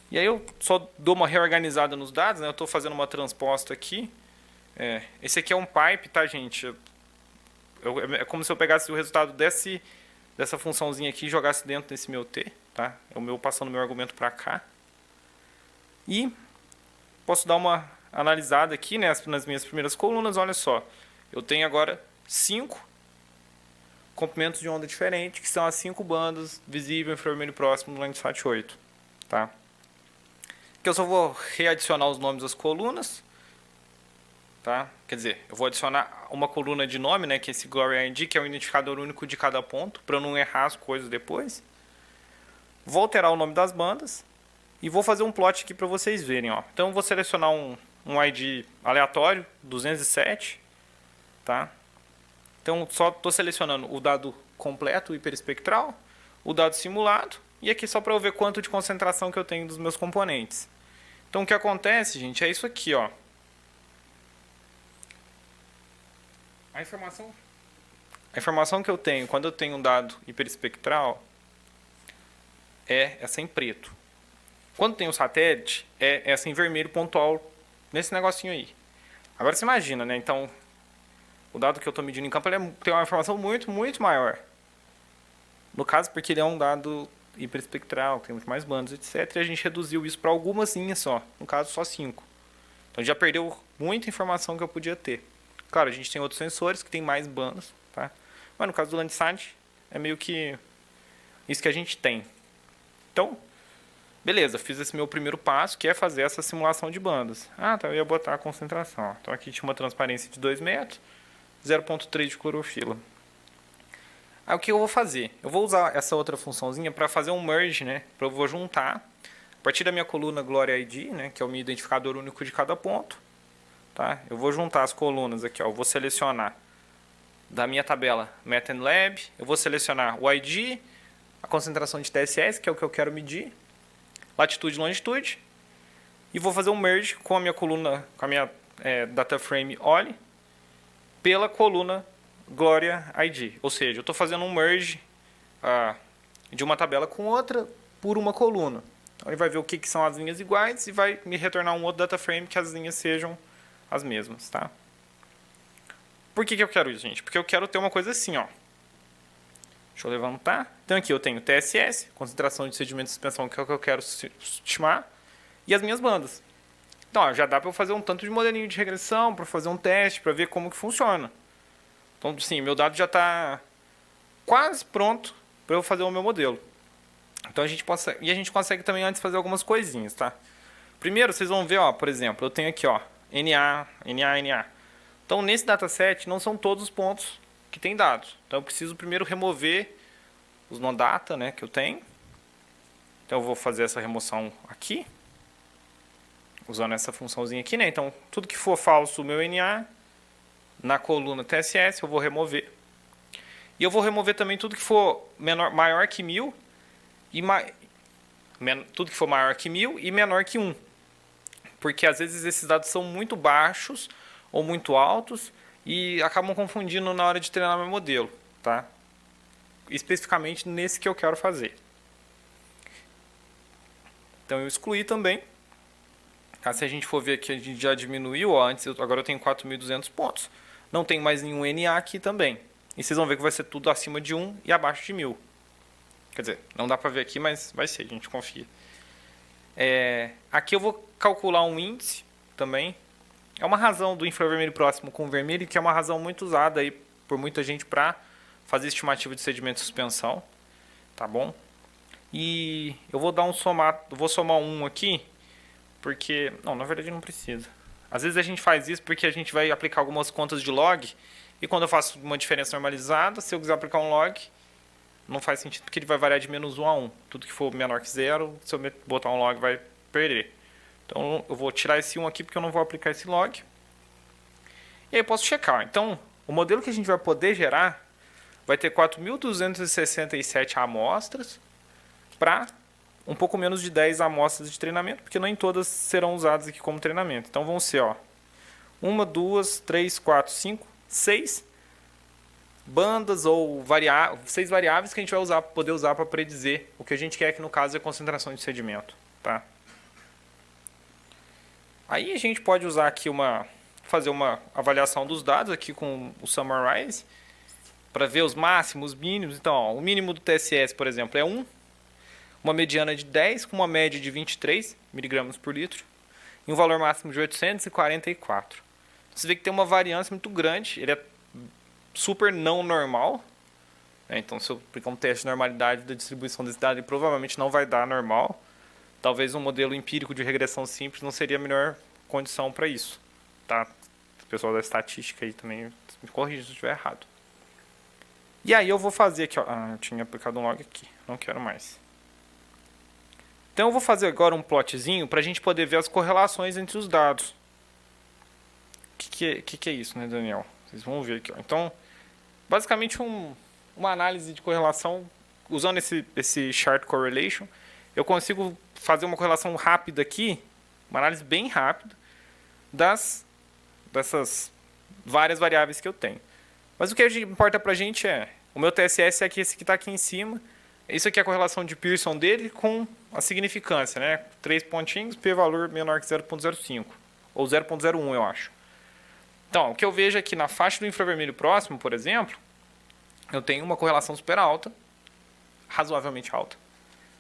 E aí eu só dou uma reorganizada nos dados, né? Eu estou fazendo uma transposta aqui. Esse aqui é um pipe, tá, gente? É como se eu pegasse o resultado dessa funçãozinha aqui e jogasse dentro desse meu T, tá? É o meu passando meu argumento para cá. E posso dar uma analisada aqui, né, nas minhas primeiras colunas. Olha só, eu tenho agora 5 comprimentos de onda diferentes, que são as 5 bandas visível, infravermelho próximo no Landsat 8, tá? Que eu só vou readicionar os nomes das colunas. Tá? Quer dizer, eu vou adicionar uma coluna de nome, né, que é esse Glory ID, que é o identificador único de cada ponto, para eu não errar as coisas depois. Vou alterar o nome das bandas e vou fazer um plot aqui para vocês verem. Ó. Então eu vou selecionar um ID aleatório, 207. Tá? Então só estou selecionando o dado completo, hiperespectral, o dado simulado, e aqui só para eu ver quanto de concentração que eu tenho dos meus componentes. Então o que acontece, gente, é isso aqui, ó. A informação que eu tenho quando eu tenho um dado hiperespectral é essa em preto. Quando tem o satélite, é essa em vermelho pontual nesse negocinho aí. Agora você imagina, né? Então, o dado que eu estou medindo em campo ele tem uma informação muito, muito maior. No caso, porque ele é um dado hiperespectral, tem muito mais bandas, etc. E a gente reduziu isso para algumas linhas só. No caso, só 5. Então, já perdeu muita informação que eu podia ter. Claro, a gente tem outros sensores que tem mais bandas, tá? Mas no caso do Landsat, é meio que isso que a gente tem. Então, beleza, fiz esse meu primeiro passo, que é fazer essa simulação de bandas. Ah, tá, eu ia botar a concentração. Ó. Então aqui tinha uma transparência de 2 metros, 0,3 de clorofila. Aí o que eu vou fazer? Eu vou usar essa outra funçãozinha para fazer um merge, né? Eu vou juntar, a partir da minha coluna Glory ID, né? Que é o meu identificador único de cada ponto. Tá? Eu vou juntar as colunas aqui, ó. Eu vou selecionar da minha tabela MethaneLab, eu vou selecionar o ID, a concentração de TSS, que é o que eu quero medir, latitude e longitude, e vou fazer um merge com a minha coluna, com a minha data frame OLI, pela coluna Gloria ID. Ou seja, eu estou fazendo um merge de uma tabela com outra por uma coluna. Então ele vai ver o que são as linhas iguais e vai me retornar um outro data frame que as linhas sejam as mesmas, tá? Por que eu quero isso, gente? Porque eu quero ter uma coisa assim, ó. Deixa eu levantar. Então aqui eu tenho TSS, concentração de sedimento de suspensão, que é o que eu quero estimar, e as minhas bandas. Então, ó, já dá para eu fazer um tanto de modelinho de regressão, para fazer um teste, para ver como que funciona. Então, sim, meu dado já está quase pronto para eu fazer o meu modelo. Então a gente consegue também antes fazer algumas coisinhas, tá? Primeiro, vocês vão ver, ó, por exemplo, eu tenho aqui, ó, NA. Então, nesse dataset, não são todos os pontos que tem dados. Então, eu preciso primeiro remover os non-data, né, que eu tenho. Então, eu vou fazer essa remoção aqui, usando essa funçãozinha aqui, né? Então, tudo que for falso, o meu NA, na coluna TSS, eu vou remover. E eu vou remover também tudo que for maior que 1000 e tudo que for maior que 1000 e menor que 1. Porque às vezes esses dados são muito baixos ou muito altos e acabam confundindo na hora de treinar meu modelo, tá? Especificamente nesse que eu quero fazer. Então eu excluí também. Se a gente for ver que a gente já diminuiu, ó, agora eu tenho 4.200 pontos. Não tem mais nenhum NA aqui também. E vocês vão ver que vai ser tudo acima de 1 e abaixo de 1000. Quer dizer, não dá para ver aqui, mas vai ser, a gente confia. Aqui eu vou calcular um índice também. É uma razão do infravermelho próximo com o vermelho, que é uma razão muito usada aí por muita gente para fazer estimativa de sedimento de suspensão. Tá bom? E eu vou somar um aqui, porque... Não, na verdade não precisa. Às vezes a gente faz isso porque a gente vai aplicar algumas contas de log E quando eu faço uma diferença normalizada, se eu quiser aplicar um log, não faz sentido porque ele vai variar de -1 a 1. Tudo que for menor que 0, se eu botar um log, vai perder. Então eu vou tirar esse 1 aqui porque eu não vou aplicar esse log. E aí eu posso checar. Então, o modelo que a gente vai poder gerar vai ter 4.267 amostras para um pouco menos de 10 amostras de treinamento, porque nem todas serão usadas aqui como treinamento. Então vão ser 1, 2, 3, 4, 5, 6 bandas ou 6 variáveis que a gente vai poder usar para predizer o que a gente quer, que no caso é a concentração de sedimento. Tá? Aí a gente pode usar aqui fazer uma avaliação dos dados aqui com o Summarize, para ver os máximos, os mínimos. Então, o mínimo do TSS, por exemplo, é 1, uma mediana de 10, com uma média de 23 miligramas por litro, e um valor máximo de 844. Você vê que tem uma variância muito grande, ele é super não normal, né? Então, se eu aplicar um teste de normalidade da distribuição desse dado, ele provavelmente não vai dar normal. Talvez um modelo empírico de regressão simples não seria a melhor condição para isso. Tá? O pessoal da estatística aí também me corrija se eu estiver errado. E aí eu vou fazer aqui, eu tinha aplicado um log aqui, não quero mais. Então eu vou fazer agora um plotzinho para a gente poder ver as correlações entre os dados. O que é isso, né, Daniel? Vocês vão ver aqui. Então, basicamente uma análise de correlação, usando esse chart correlation, eu consigo fazer uma correlação rápida aqui, uma análise bem rápida, dessas várias variáveis que eu tenho. Mas o que importa para a gente é, o meu TSS é esse que está aqui em cima, isso aqui é a correlação de Pearson dele com a significância, né? 3 pontinhos, p-valor menor que 0.05, ou 0.01, eu acho. Então, o que eu vejo aqui na faixa do infravermelho próximo, por exemplo, eu tenho uma correlação super alta, razoavelmente alta.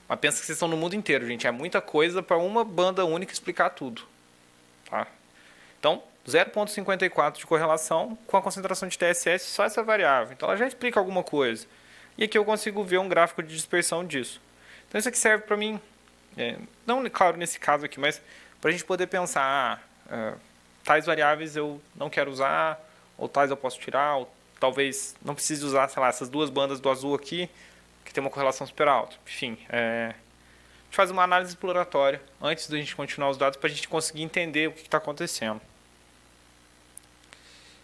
Mas pensa que vocês estão no mundo inteiro, gente. É muita coisa para uma banda única explicar tudo. Tá? Então, 0.54 de correlação com a concentração de TSS, só essa variável. Então, ela já explica alguma coisa. E aqui eu consigo ver um gráfico de dispersão disso. Então, isso aqui serve para mim, não, claro, nesse caso aqui, mas para a gente poder pensar, tais variáveis eu não quero usar, ou tais eu posso tirar, ou talvez não precise usar, sei lá, essas duas bandas do azul aqui, que tem uma correlação super alta. Enfim, a gente faz uma análise exploratória antes da gente continuar os dados para a gente conseguir entender o que está acontecendo.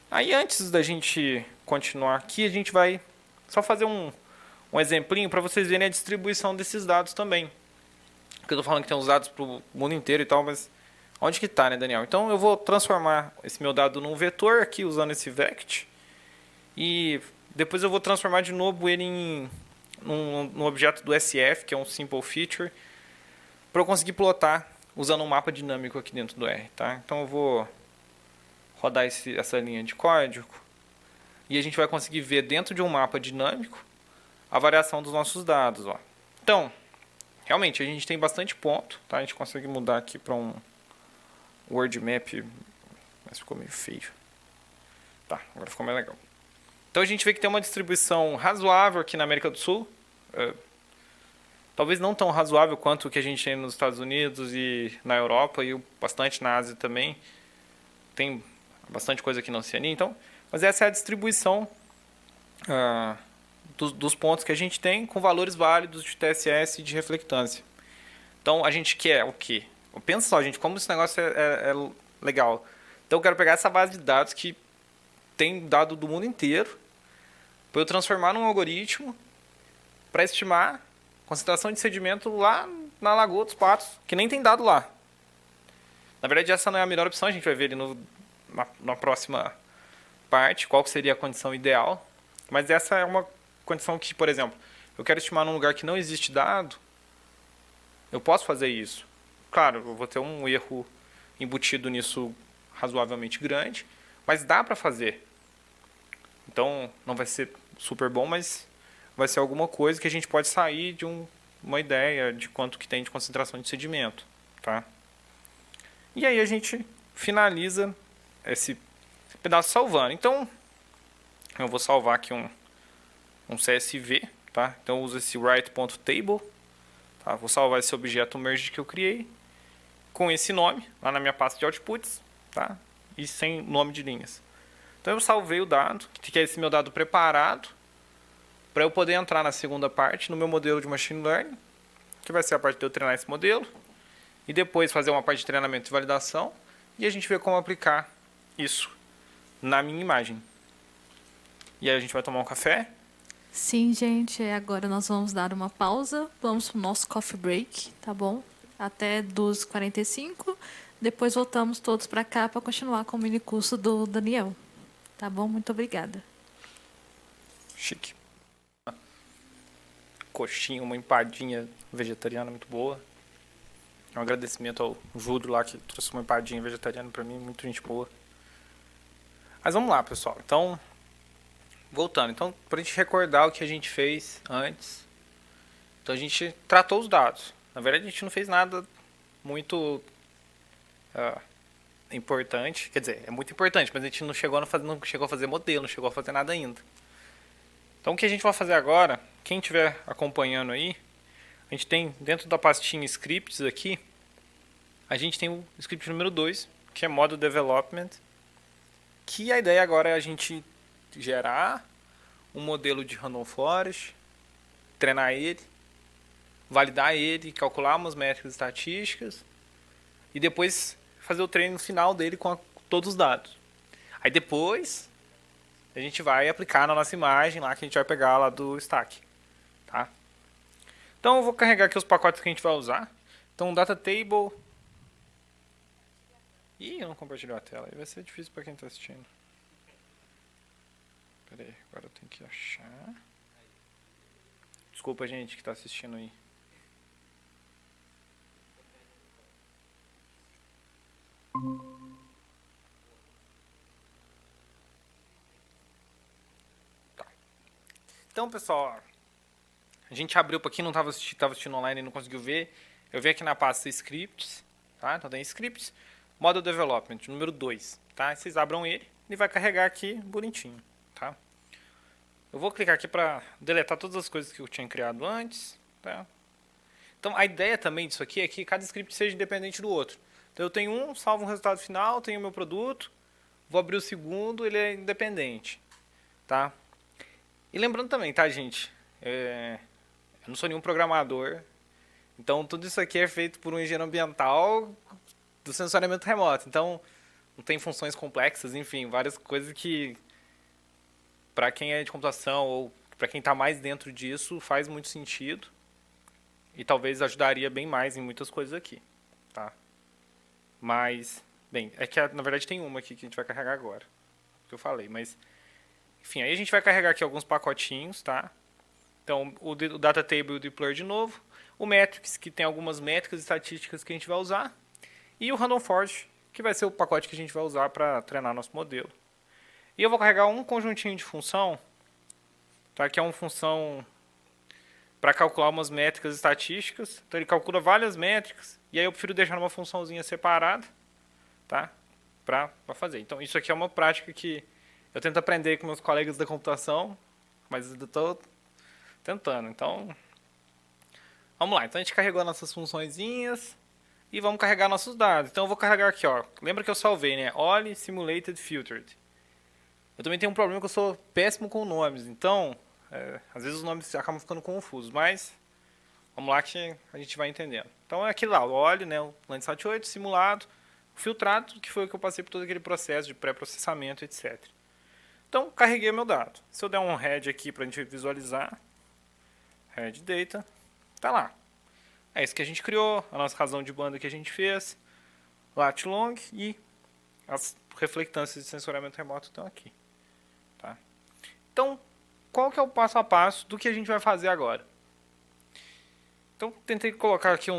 Aí, antes da gente continuar aqui, a gente vai só fazer um exemplinho para vocês verem a distribuição desses dados também. Porque eu estou falando que tem os dados para o mundo inteiro e tal, mas onde que está, né, Daniel? Então, eu vou transformar esse meu dado num vetor aqui, usando esse vect. E depois eu vou transformar de novo ele num objeto do SF, que é um simple feature, para eu conseguir plotar usando um mapa dinâmico aqui dentro do R. Tá? Então, eu vou rodar essa linha de código e a gente vai conseguir ver dentro de um mapa dinâmico a variação dos nossos dados. Ó. Então, realmente, a gente tem bastante ponto. Tá? A gente consegue mudar aqui para um Word Map, mas ficou meio feio. Tá, agora ficou mais legal. Então a gente vê que tem uma distribuição razoável aqui na América do Sul. Talvez não tão razoável quanto o que a gente tem nos Estados Unidos e na Europa, e bastante na Ásia também. Tem bastante coisa aqui na Oceania. Então, mas essa é a distribuição dos pontos que a gente tem com valores válidos de TSS e de reflectância. Então a gente quer o quê? Pensa só, gente, como esse negócio é legal. Então eu quero pegar essa base de dados que tem dado do mundo inteiro, para eu transformar num algoritmo para estimar a concentração de sedimento lá na Lagoa dos Patos, que nem tem dado lá. Na verdade, essa não é a melhor opção, a gente vai ver ali na próxima parte qual seria a condição ideal. Mas essa é uma condição que, por exemplo, eu quero estimar num lugar que não existe dado, eu posso fazer isso. Claro, eu vou ter um erro embutido nisso razoavelmente grande, mas dá para fazer. Então, não vai ser super bom, mas vai ser alguma coisa que a gente pode sair de uma ideia de quanto que tem de concentração de sedimento. Tá? E aí a gente finaliza esse pedaço salvando. Então, eu vou salvar aqui um CSV. Tá? Então, eu uso esse write.table. Tá? Vou salvar esse objeto merge que eu criei com esse nome, lá na minha pasta de outputs, tá? E sem nome de linhas. Então eu salvei o dado, que é esse meu dado preparado, para eu poder entrar na segunda parte, no meu modelo de machine learning, que vai ser a parte de eu treinar esse modelo, e depois fazer uma parte de treinamento e validação, e a gente vê como aplicar isso na minha imagem. E aí a gente vai tomar um café. Sim, gente, agora nós vamos dar uma pausa, vamos pro nosso coffee break, tá bom? Até 12h45, depois voltamos todos para cá para continuar com o mini curso do Daniel. Tá bom? Muito obrigada. Chique. Coxinha, uma empadinha vegetariana muito boa. Um agradecimento ao Júlio lá que trouxe uma empadinha vegetariana pra mim, muito gente boa. Mas vamos lá, pessoal. Então, voltando. Então, pra gente recordar o que a gente fez antes. Então, a gente tratou os dados. Na verdade, a gente não fez nada muito importante. Quer dizer, é muito importante, mas a gente não chegou a fazer modelo, não chegou a fazer nada ainda. Então, o que a gente vai fazer agora, quem estiver acompanhando aí, a gente tem dentro da pastinha scripts aqui, a gente tem o script número 2, que é Model Development, que a ideia agora é a gente gerar um modelo de Random Forest, treinar ele, validar ele, calcular umas métricas estatísticas e depois fazer o treino final dele com todos os dados. Aí depois a gente vai aplicar na nossa imagem lá que a gente vai pegar lá do stack, tá? Então eu vou carregar aqui os pacotes que a gente vai usar. Então data table. Ih, eu não compartilhei a tela. Aí vai ser difícil para quem está assistindo. Pera aí, agora eu tenho que achar. Desculpa, gente, que está assistindo aí. Tá. Então, pessoal, a gente abriu para quem não estava assistindo online e não conseguiu ver. Eu vim aqui na pasta scripts, tá? Então tem scripts, Model Development, número 2, tá? Vocês abram ele e vai carregar aqui bonitinho, tá? Eu vou clicar aqui para deletar todas as coisas que eu tinha criado antes, tá? Então a ideia também disso aqui é que cada script seja independente do outro. Então eu tenho um, salvo um resultado final, tenho o meu produto, vou abrir o segundo, ele é independente, tá? E lembrando também, tá, gente? Eu não sou nenhum programador, então tudo isso aqui é feito por um engenheiro ambiental do sensoriamento remoto. Então não tem funções complexas, enfim, várias coisas que para quem é de computação ou para quem está mais dentro disso faz muito sentido e talvez ajudaria bem mais em muitas coisas aqui, tá? Mas, bem, é que na verdade tem uma aqui que a gente vai carregar agora, que eu falei, mas enfim, aí a gente vai carregar aqui alguns pacotinhos, tá? Então, o data table e o deploy de novo, o metrics, que tem algumas métricas estatísticas que a gente vai usar, e o random forest, que vai ser o pacote que a gente vai usar para treinar nosso modelo. E eu vou carregar um conjuntinho de função, tá? Que é uma função para calcular umas métricas estatísticas. Então ele calcula várias métricas, e aí eu prefiro deixar uma funçãozinha separada, tá? Para fazer. Então isso aqui é uma prática que eu tento aprender com meus colegas da computação, mas eu estou tentando. Então, vamos lá. Então a gente carregou nossas funçõezinhas e vamos carregar nossos dados. Então eu vou carregar aqui, ó. Lembra que eu salvei, né? Oli Simulated Filtered. Eu também tenho um problema que eu sou péssimo com nomes. Então, às vezes os nomes acabam ficando confusos, mas vamos lá que a gente vai entendendo. Então é aquilo lá, o Oli, né? O Landsat 8 simulado, filtrado, que foi o que eu passei por todo aquele processo de pré-processamento, etc. Então, carreguei meu dado. Se eu der um head aqui para a gente visualizar, head data, tá lá. É isso que a gente criou, a nossa razão de banda que a gente fez, lat long e as reflectâncias de sensoriamento remoto estão aqui. Tá? Então, qual que é o passo a passo do que a gente vai fazer agora? Então, tentei colocar aqui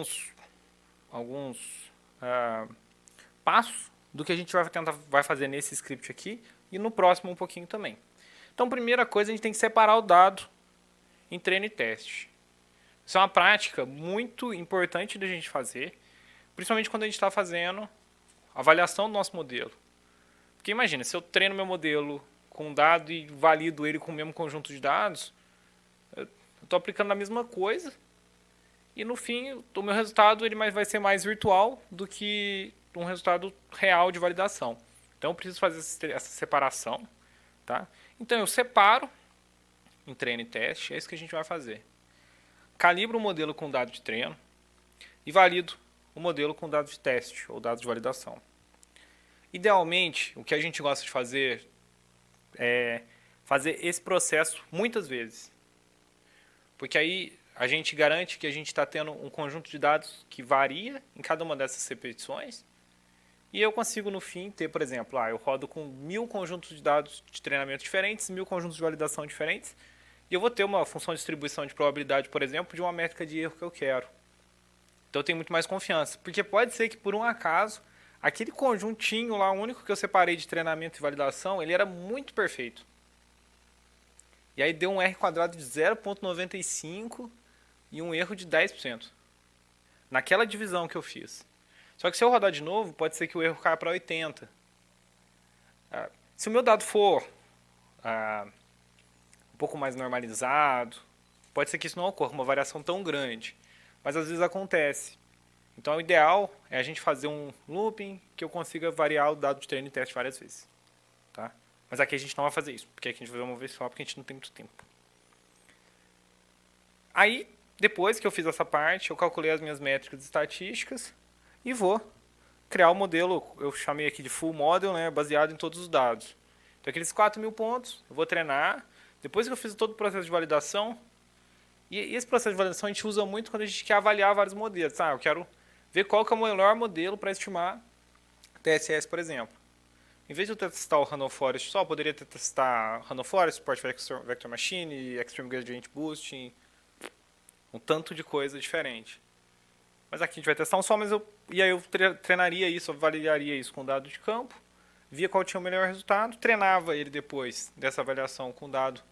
alguns passos do que a gente vai fazer nesse script aqui e no próximo um pouquinho também. Então, primeira coisa, a gente tem que separar o dado em treino e teste. Isso é uma prática muito importante da gente fazer, principalmente quando a gente está fazendo a avaliação do nosso modelo. Porque imagina, se eu treino meu modelo com um dado e valido ele com o mesmo conjunto de dados, eu estou aplicando a mesma coisa e no fim o meu resultado ele vai ser mais virtual do que um resultado real de validação. Então eu preciso fazer essa separação, tá? Então eu separo em treino e teste, é isso que a gente vai fazer. Calibro o modelo com dado de treino e valido o modelo com dados de teste ou dados de validação. Idealmente, o que a gente gosta de fazer é fazer esse processo muitas vezes. Porque aí a gente garante que a gente está tendo um conjunto de dados que varia em cada uma dessas repetições. E eu consigo, no fim, ter, por exemplo, eu rodo com 1000 conjuntos de dados de treinamento diferentes, 1000 conjuntos de validação diferentes, e eu vou ter uma função de distribuição de probabilidade, por exemplo, de uma métrica de erro que eu quero. Então eu tenho muito mais confiança. Porque pode ser que, por um acaso, aquele conjuntinho lá, único que eu separei de treinamento e validação, ele era muito perfeito. E aí deu um R quadrado de 0,95 e um erro de 10%. Naquela divisão que eu fiz. Só que se eu rodar de novo, pode ser que o erro caia para 80. Se o meu dado for um pouco mais normalizado, pode ser que isso não ocorra, uma variação tão grande. Mas às vezes acontece. Então o ideal é a gente fazer um looping que eu consiga variar o dado de treino e teste várias vezes. Tá? Mas aqui a gente não vai fazer isso, porque aqui a gente vai fazer uma vez só, porque a gente não tem muito tempo. Aí, depois que eu fiz essa parte, eu calculei as minhas métricas estatísticas e vou criar o modelo, eu chamei aqui de full model, né, baseado em todos os dados. Então, aqueles 4.000 pontos, eu vou treinar. Depois que eu fiz todo o processo de validação, e esse processo de validação a gente usa muito quando a gente quer avaliar vários modelos. Eu quero ver qual que é o melhor modelo para estimar TSS, por exemplo. Em vez de eu testar o Random Forest só, eu poderia testar Random Forest, Support Vector Machine, Extreme Gradient Boosting, um tanto de coisa diferente. Mas aqui a gente vai testar um só, e aí eu treinaria isso, eu avaliaria isso com dado de campo, via qual tinha o melhor resultado, treinava ele depois dessa avaliação com dado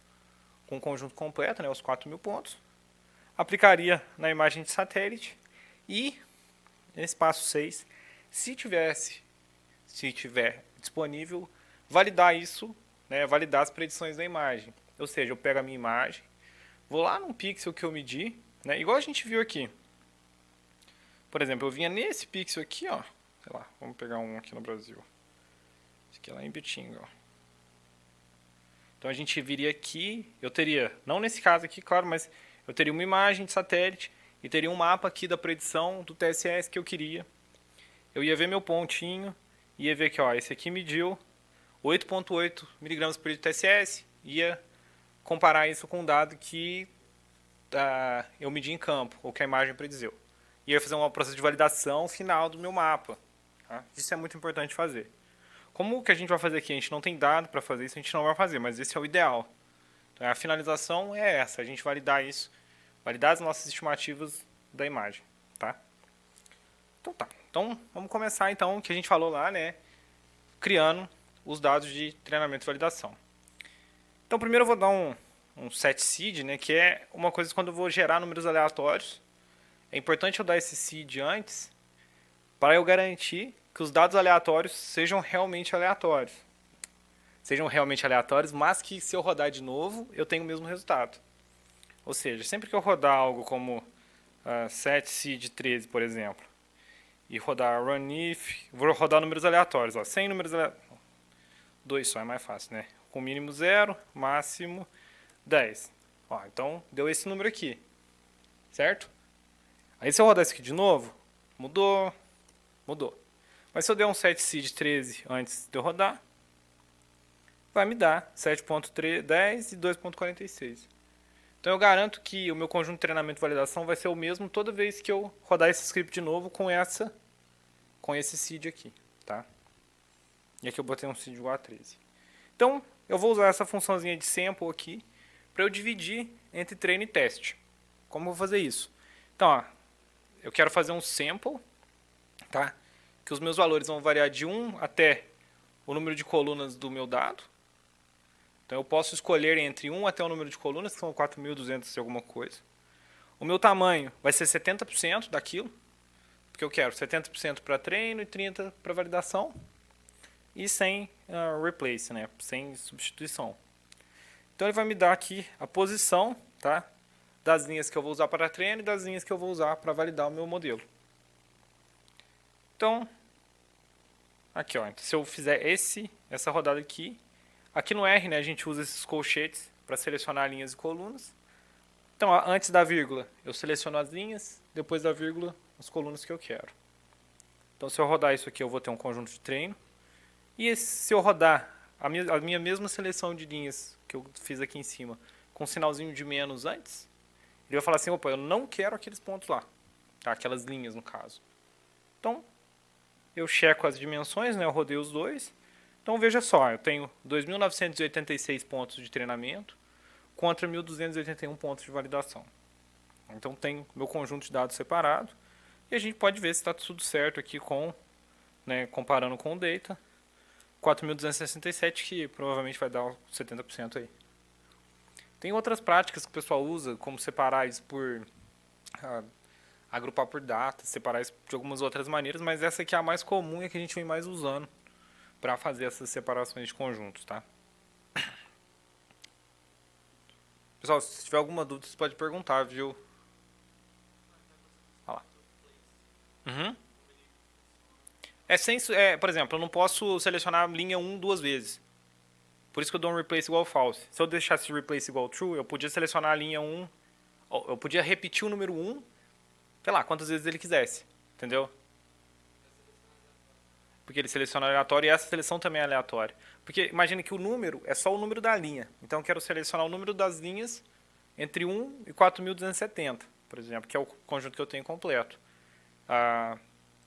com o conjunto completo, né, os 4.000 pontos, aplicaria na imagem de satélite e, nesse passo 6, se tiver disponível, validar isso, né, validar as predições da imagem. Ou seja, eu pego a minha imagem, vou lá num pixel que eu medi, né, igual a gente viu aqui. Por exemplo, eu vinha nesse pixel aqui, ó, sei lá, vamos pegar um aqui no Brasil. Esse aqui é lá em Bitinga, ó. Então a gente viria aqui, eu teria, não nesse caso aqui, claro, mas eu teria uma imagem de satélite e teria um mapa aqui da predição do TSS que eu queria. Eu ia ver meu pontinho, ia ver que ó, esse aqui mediu 8,8 mg por litro de TSS, ia comparar isso com o dado que eu medi em campo, ou que a imagem prediziu. E ia fazer um processo de validação final do meu mapa. Tá? Isso é muito importante fazer. Como o que a gente vai fazer aqui, a gente não tem dado para fazer isso, a gente não vai fazer, mas esse é o ideal. Então, a finalização é essa, a gente validar isso, validar as nossas estimativas da imagem. Tá? Então tá. Então, vamos começar então o que a gente falou lá, né? Criando os dados de treinamento e validação. Então, primeiro eu vou dar um set seed, né? Que é uma coisa quando eu vou gerar números aleatórios. É importante eu dar esse seed antes para eu garantir que os dados aleatórios sejam realmente aleatórios. Sejam realmente aleatórios, mas que se eu rodar de novo, eu tenho o mesmo resultado. Ou seja, sempre que eu rodar algo como set seed 13, por exemplo, e rodar run if, vou rodar números aleatórios, ó, 100 números aleatórios. 2 só é mais fácil, né? Com mínimo 0, máximo 10. Ó, então, deu esse número aqui. Certo? Aí se eu rodar isso aqui de novo, mudou. Mas se eu der um set seed 13 antes de eu rodar, vai me dar 7.10 e 2.46. Então eu garanto que o meu conjunto de treinamento e validação vai ser o mesmo toda vez que eu rodar esse script de novo com esse seed aqui, tá? E aqui eu botei um seed igual a 13. Então eu vou usar essa funçãozinha de sample aqui para eu dividir entre treino e teste. Como eu vou fazer isso? Então, ó, eu quero fazer um sample, tá? Que os meus valores vão variar de 1 até o número de colunas do meu dado. Então eu posso escolher entre 1 até o número de colunas, que são 4.200 e alguma coisa. O meu tamanho vai ser 70% daquilo, porque eu quero 70% para treino e 30% para validação. E sem replace, né? Sem substituição. Então ele vai me dar aqui a posição, tá? Das linhas que eu vou usar para treino e das linhas que eu vou usar para validar o meu modelo. Então, Aqui, ó. Então, se eu fizer essa rodada aqui no R, né, a gente usa esses colchetes para selecionar linhas e colunas. Então, ó, antes da vírgula, eu seleciono as linhas, depois da vírgula, as colunas que eu quero. Então, se eu rodar isso aqui, eu vou ter um conjunto de treino. E se eu rodar a minha mesma seleção de linhas que eu fiz aqui em cima, com um sinalzinho de menos antes, ele vai falar assim, opa, eu não quero aqueles pontos lá. Tá? Aquelas linhas, no caso. Então, eu checo as dimensões, né? Eu rodei os dois. Então, veja só, eu tenho 2.986 pontos de treinamento contra 1.281 pontos de validação. Então, tem meu conjunto de dados separado. E a gente pode ver se está tudo certo aqui comparando com o data. 4.267, que provavelmente vai dar 70% aí. Tem outras práticas que o pessoal usa, como separar isso por... agrupar por data, separar isso de algumas outras maneiras, mas essa aqui é a mais comum e a que a gente vem mais usando para fazer essas separações de conjuntos, tá? Pessoal, se tiver alguma dúvida, você pode perguntar, viu? Olha lá. Uhum. Por exemplo, eu não posso selecionar a linha 1 duas vezes. Por isso que eu dou um replace igual false. Se eu deixasse replace igual true, eu podia selecionar a linha 1, eu podia repetir o número 1, sei lá, quantas vezes ele quisesse, entendeu? Porque ele seleciona aleatório e essa seleção também é aleatória. Porque imagine que o número é só o número da linha. Então eu quero selecionar o número das linhas entre 1 e 4.270, por exemplo, que é o conjunto que eu tenho completo.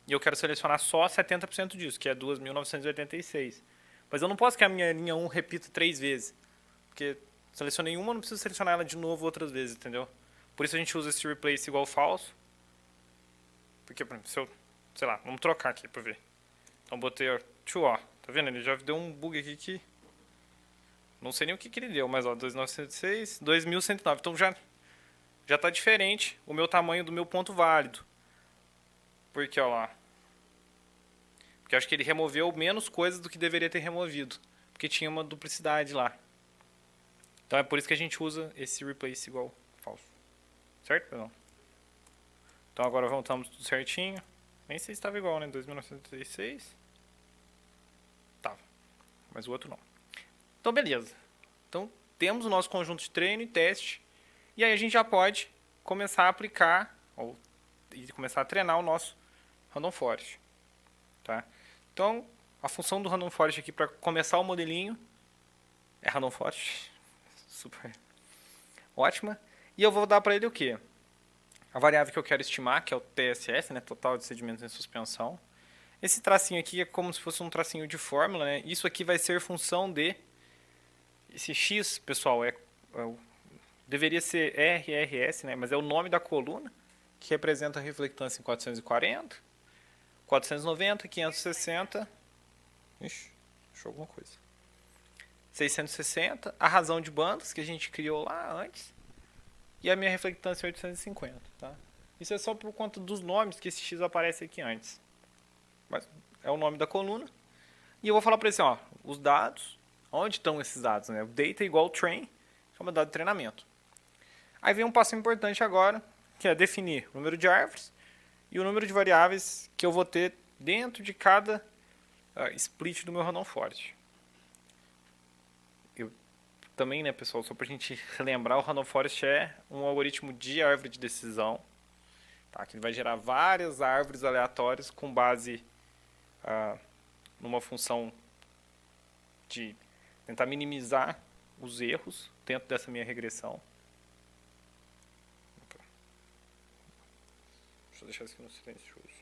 E eu quero selecionar só 70% disso, que é 2.986. Mas eu não posso que a minha linha 1 repita 3 vezes. Porque selecionei uma, eu não preciso selecionar ela de novo outras vezes, entendeu? Por isso a gente usa esse replace igual falso. Porque, por exemplo, se eu... sei lá, vamos trocar aqui pra ver. Então botei true, ó. Tá vendo? Ele já deu um bug aqui que... não sei nem o que ele deu, mas ó, 2.906, 2.109. Então já tá diferente o meu tamanho do meu ponto válido. Porque, ó lá. Porque eu acho que ele removeu menos coisas do que deveria ter removido. Porque tinha uma duplicidade lá. Então é por isso que a gente usa esse replace igual falso. Certo? Não. Então agora voltamos tudo certinho. Nem sei se estava igual, né? 2.936. Tava. Mas o outro não. Então beleza. Então temos o nosso conjunto de treino e teste. E aí a gente já pode começar a aplicar e começar a treinar o nosso Random Forest. Tá? Então, a função do Random Forest aqui para começar o modelinho é Random Forest. Super ótima. E eu vou dar para ele o quê? A variável que eu quero estimar, que é o TSS, né? Total de sedimentos em suspensão. Esse tracinho aqui é como se fosse um tracinho de fórmula, né? Isso aqui vai ser função de... esse X, pessoal, deveria ser RRS, né? Mas é o nome da coluna, que representa a reflectância em 440, 490, 560... Ixi, achou alguma coisa. 660, a razão de bandas, que a gente criou lá antes, e a minha reflectância é 850, tá? Isso é só por conta dos nomes que esse X aparece aqui antes. Mas é o nome da coluna. E eu vou falar para ele assim, ó, os dados, onde estão esses dados, né? O data é igual train, que é uma dado de treinamento. Aí vem um passo importante agora, que é definir o número de árvores e o número de variáveis que eu vou ter dentro de cada split do meu Random Forest. Também, né, pessoal, só para a gente lembrar, o Random Forest é um algoritmo de árvore de decisão, tá? Que ele vai gerar várias árvores aleatórias com base numa função de tentar minimizar os erros dentro dessa minha regressão. Deixa eu deixar isso aqui no silencioso.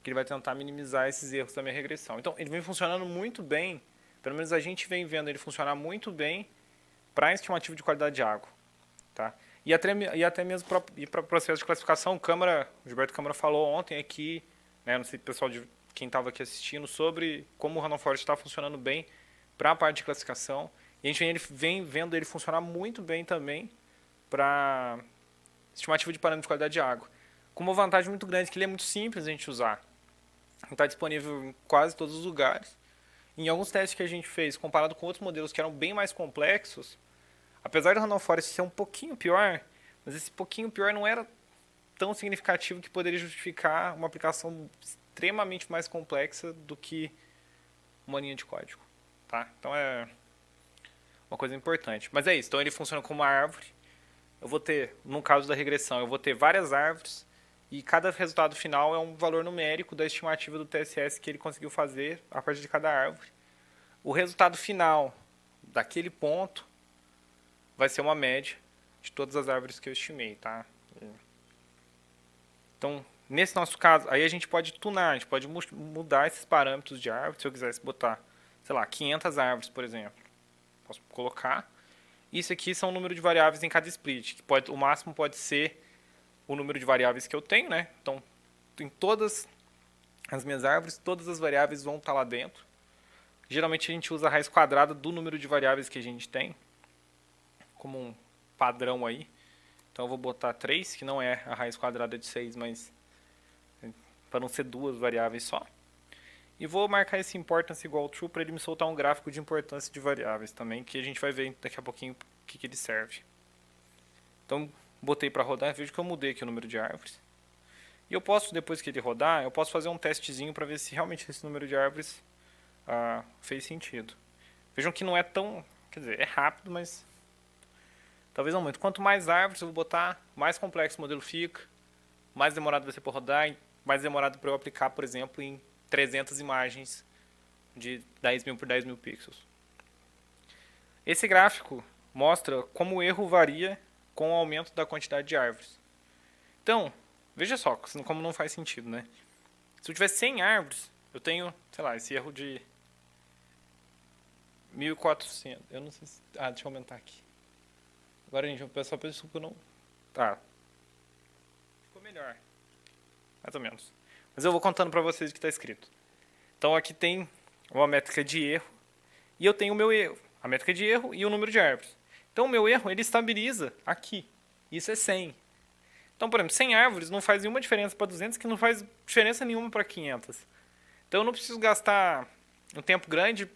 Que ele vai tentar minimizar esses erros da minha regressão. Então, ele vem funcionando muito bem, pelo menos a gente vem vendo ele funcionar muito bem para estimativo de qualidade de água. Tá? E até mesmo para o processo de classificação, o Gilberto Câmara falou ontem aqui, né, não sei pessoal de quem estava aqui assistindo, sobre como o Random Forest está funcionando bem para a parte de classificação. E a gente vem vendo ele funcionar muito bem também para estimativa de parâmetro de qualidade de água. Com uma vantagem muito grande, que ele é muito simples a gente usar. Está disponível em quase todos os lugares. Em alguns testes que a gente fez, comparado com outros modelos que eram bem mais complexos, apesar do Random Forest ser um pouquinho pior, mas esse pouquinho pior não era tão significativo que poderia justificar uma aplicação extremamente mais complexa do que uma linha de código. Tá? Então é uma coisa importante. Mas é isso. Então ele funciona como uma árvore. Eu vou ter, no caso da regressão, eu vou ter várias árvores e cada resultado final é um valor numérico da estimativa do TSS que ele conseguiu fazer a partir de cada árvore. O resultado final daquele ponto vai ser uma média de todas as árvores que eu estimei, tá? Então, nesse nosso caso, aí a gente pode tunar, a gente pode mudar esses parâmetros de árvore. Se eu quisesse botar, sei lá, 500 árvores, por exemplo, posso colocar. Isso aqui são o número de variáveis em cada split, que pode, o máximo pode ser o número de variáveis que eu tenho, né? Então, em todas as minhas árvores, todas as variáveis vão estar lá dentro. Geralmente a gente usa a raiz quadrada do número de variáveis que a gente tem, como um padrão aí. Então eu vou botar 3, que não é a raiz quadrada de 6, mas para não ser duas variáveis só. E vou marcar esse importance igual true para ele me soltar um gráfico de importância de variáveis também, que a gente vai ver daqui a pouquinho o que ele serve. Então botei para rodar, vejo que eu mudei aqui o número de árvores. E eu posso, depois que ele rodar, eu posso fazer um testezinho para ver se realmente esse número de árvores fez sentido. Vejam que não é tão, quer dizer, é rápido, mas talvez não muito. Quanto mais árvores eu vou botar, mais complexo o modelo fica, mais demorado vai ser para rodar, e mais demorado para eu aplicar, por exemplo, em 300 imagens de 10.000 por 10.000 pixels. Esse gráfico mostra como o erro varia com o aumento da quantidade de árvores. Então, veja só, como não faz sentido, né? Se eu tiver 100 árvores, eu tenho, sei lá, esse erro de 1.400. Eu não sei se... deixa eu aumentar aqui. Agora, gente, o pessoal pensou que eu não... Tá. Ficou melhor. Mais ou menos. Mas eu vou contando para vocês o que está escrito. Então, aqui tem uma métrica de erro. E eu tenho o meu erro. A métrica de erro e o número de árvores. Então, o meu erro, ele estabiliza aqui. Isso é 100. Então, por exemplo, 100 árvores não faz nenhuma diferença para 200, que não faz diferença nenhuma para 500. Então, eu não preciso gastar um tempo grande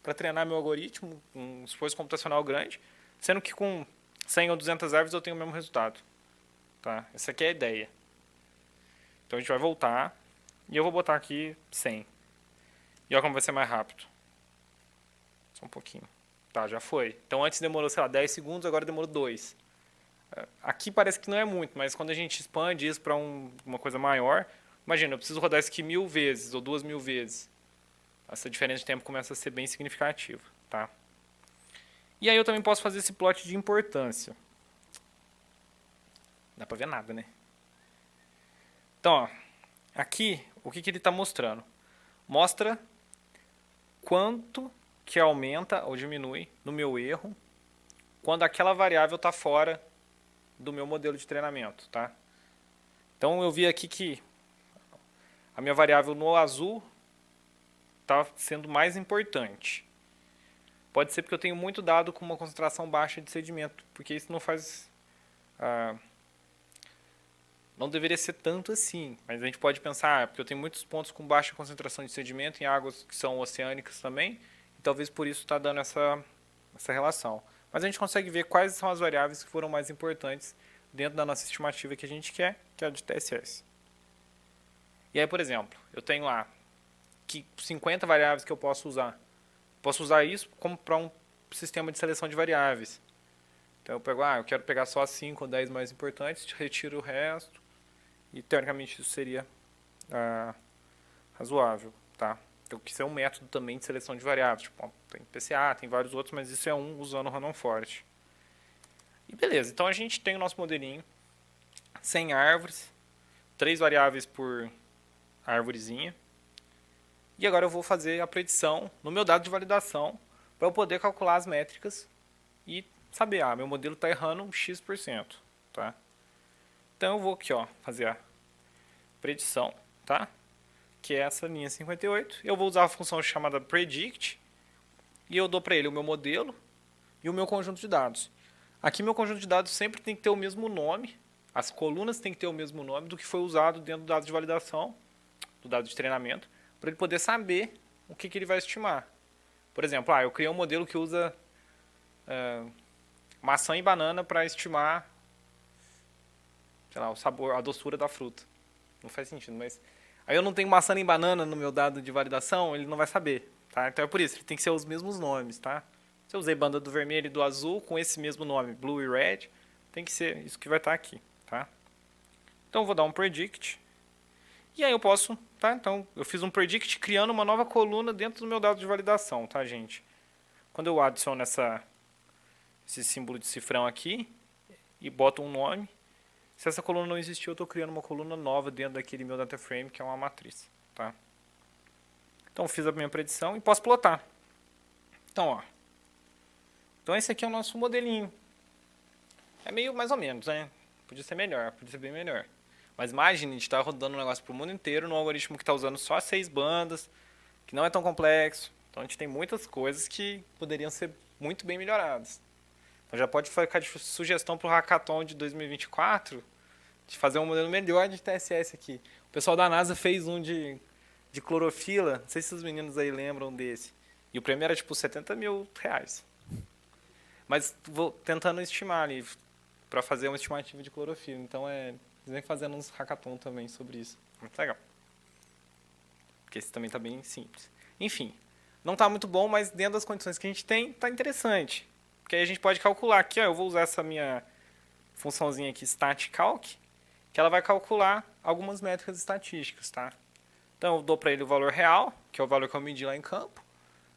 para treinar meu algoritmo, um esforço computacional grande, sendo que com 100 ou 200 árvores eu tenho o mesmo resultado. Tá? Essa aqui é a ideia. Então, a gente vai voltar e eu vou botar aqui 100. E olha como vai ser mais rápido. Só um pouquinho. Tá, já foi. Então, antes demorou, sei lá, 10 segundos, agora demorou 2. Aqui parece que não é muito, mas quando a gente expande isso para uma coisa maior, imagina, eu preciso rodar isso aqui 1.000 vezes ou 2.000 vezes. Essa diferença de tempo começa a ser bem significativa. Tá? E aí eu também posso fazer esse plot de importância. Não dá para ver nada, né? Então, ó, aqui, o que ele está mostrando? Mostra quanto que aumenta ou diminui no meu erro quando aquela variável está fora do meu modelo de treinamento. Tá? Então, eu vi aqui que a minha variável no azul está sendo mais importante. Pode ser porque eu tenho muito dado com uma concentração baixa de sedimento, porque isso não faz... não deveria ser tanto assim, mas a gente pode pensar, porque eu tenho muitos pontos com baixa concentração de sedimento em águas que são oceânicas também, e talvez por isso está dando essa relação. Mas a gente consegue ver quais são as variáveis que foram mais importantes dentro da nossa estimativa que a gente quer, que é a de TSS. E aí, por exemplo, eu tenho lá 50 variáveis que eu posso usar. Posso usar isso como para um sistema de seleção de variáveis. Então eu pego, eu quero pegar só as 5 ou 10 mais importantes, retiro o resto, e teoricamente isso seria razoável. Tá? Então, isso é um método também de seleção de variáveis. Tipo, tem PCA, tem vários outros, mas isso é um usando o Random Forest. E beleza, então a gente tem o nosso modelinho, 100 árvores, 3 variáveis por árvorezinha. E agora eu vou fazer a predição no meu dado de validação para eu poder calcular as métricas e saber, meu modelo está errando um X%. Tá? Então eu vou aqui fazer a predição, tá? Que é essa linha 58. Eu vou usar a função chamada predict e eu dou para ele o meu modelo e o meu conjunto de dados. Aqui meu conjunto de dados sempre tem que ter o mesmo nome, as colunas têm que ter o mesmo nome do que foi usado dentro do dado de validação, do dado de treinamento, para ele poder saber o que ele vai estimar. Por exemplo, eu criei um modelo que usa maçã e banana para estimar sei lá, o sabor, a doçura da fruta. Não faz sentido, mas... Aí eu não tenho maçã nem banana no meu dado de validação, ele não vai saber, tá? Então é por isso, ele tem que ser os mesmos nomes, tá? Se eu usei banda do vermelho e do azul com esse mesmo nome, blue e red, tem que ser isso que vai estar aqui, tá? Então eu vou dar um predict. E aí eu posso, tá? Então eu fiz um predict criando uma nova coluna dentro do meu dado de validação, tá, gente? Quando eu adiciono esse símbolo de cifrão aqui e boto um nome, se essa coluna não existir, eu estou criando uma coluna nova dentro daquele meu data frame, que é uma matriz, tá? Então fiz a minha predição e posso plotar. Então, ó. Então esse aqui é o nosso modelinho. É meio mais ou menos, né? Podia ser melhor, podia ser bem melhor. Mas imagine, a gente está rodando um negócio para o mundo inteiro num algoritmo que está usando só 6 bandas, que não é tão complexo. Então a gente tem muitas coisas que poderiam ser muito bem melhoradas. Então já pode ficar de sugestão para o Hackathon de 2024 de fazer um modelo melhor de TSS aqui. O pessoal da NASA fez um de clorofila, não sei se os meninos aí lembram desse. E o prêmio era tipo R$70.000. Mas vou tentando estimar ali, para fazer uma estimativa de clorofila. Então eles vêm fazendo uns hackathon também sobre isso. Muito legal. Porque esse também está bem simples. Enfim, não está muito bom, mas dentro das condições que a gente tem, está interessante. Porque aí a gente pode calcular aqui, ó, eu vou usar essa minha funçãozinha aqui, statCalc, que ela vai calcular algumas métricas estatísticas, tá? Então eu dou para ele o valor real, que é o valor que eu medi lá em campo,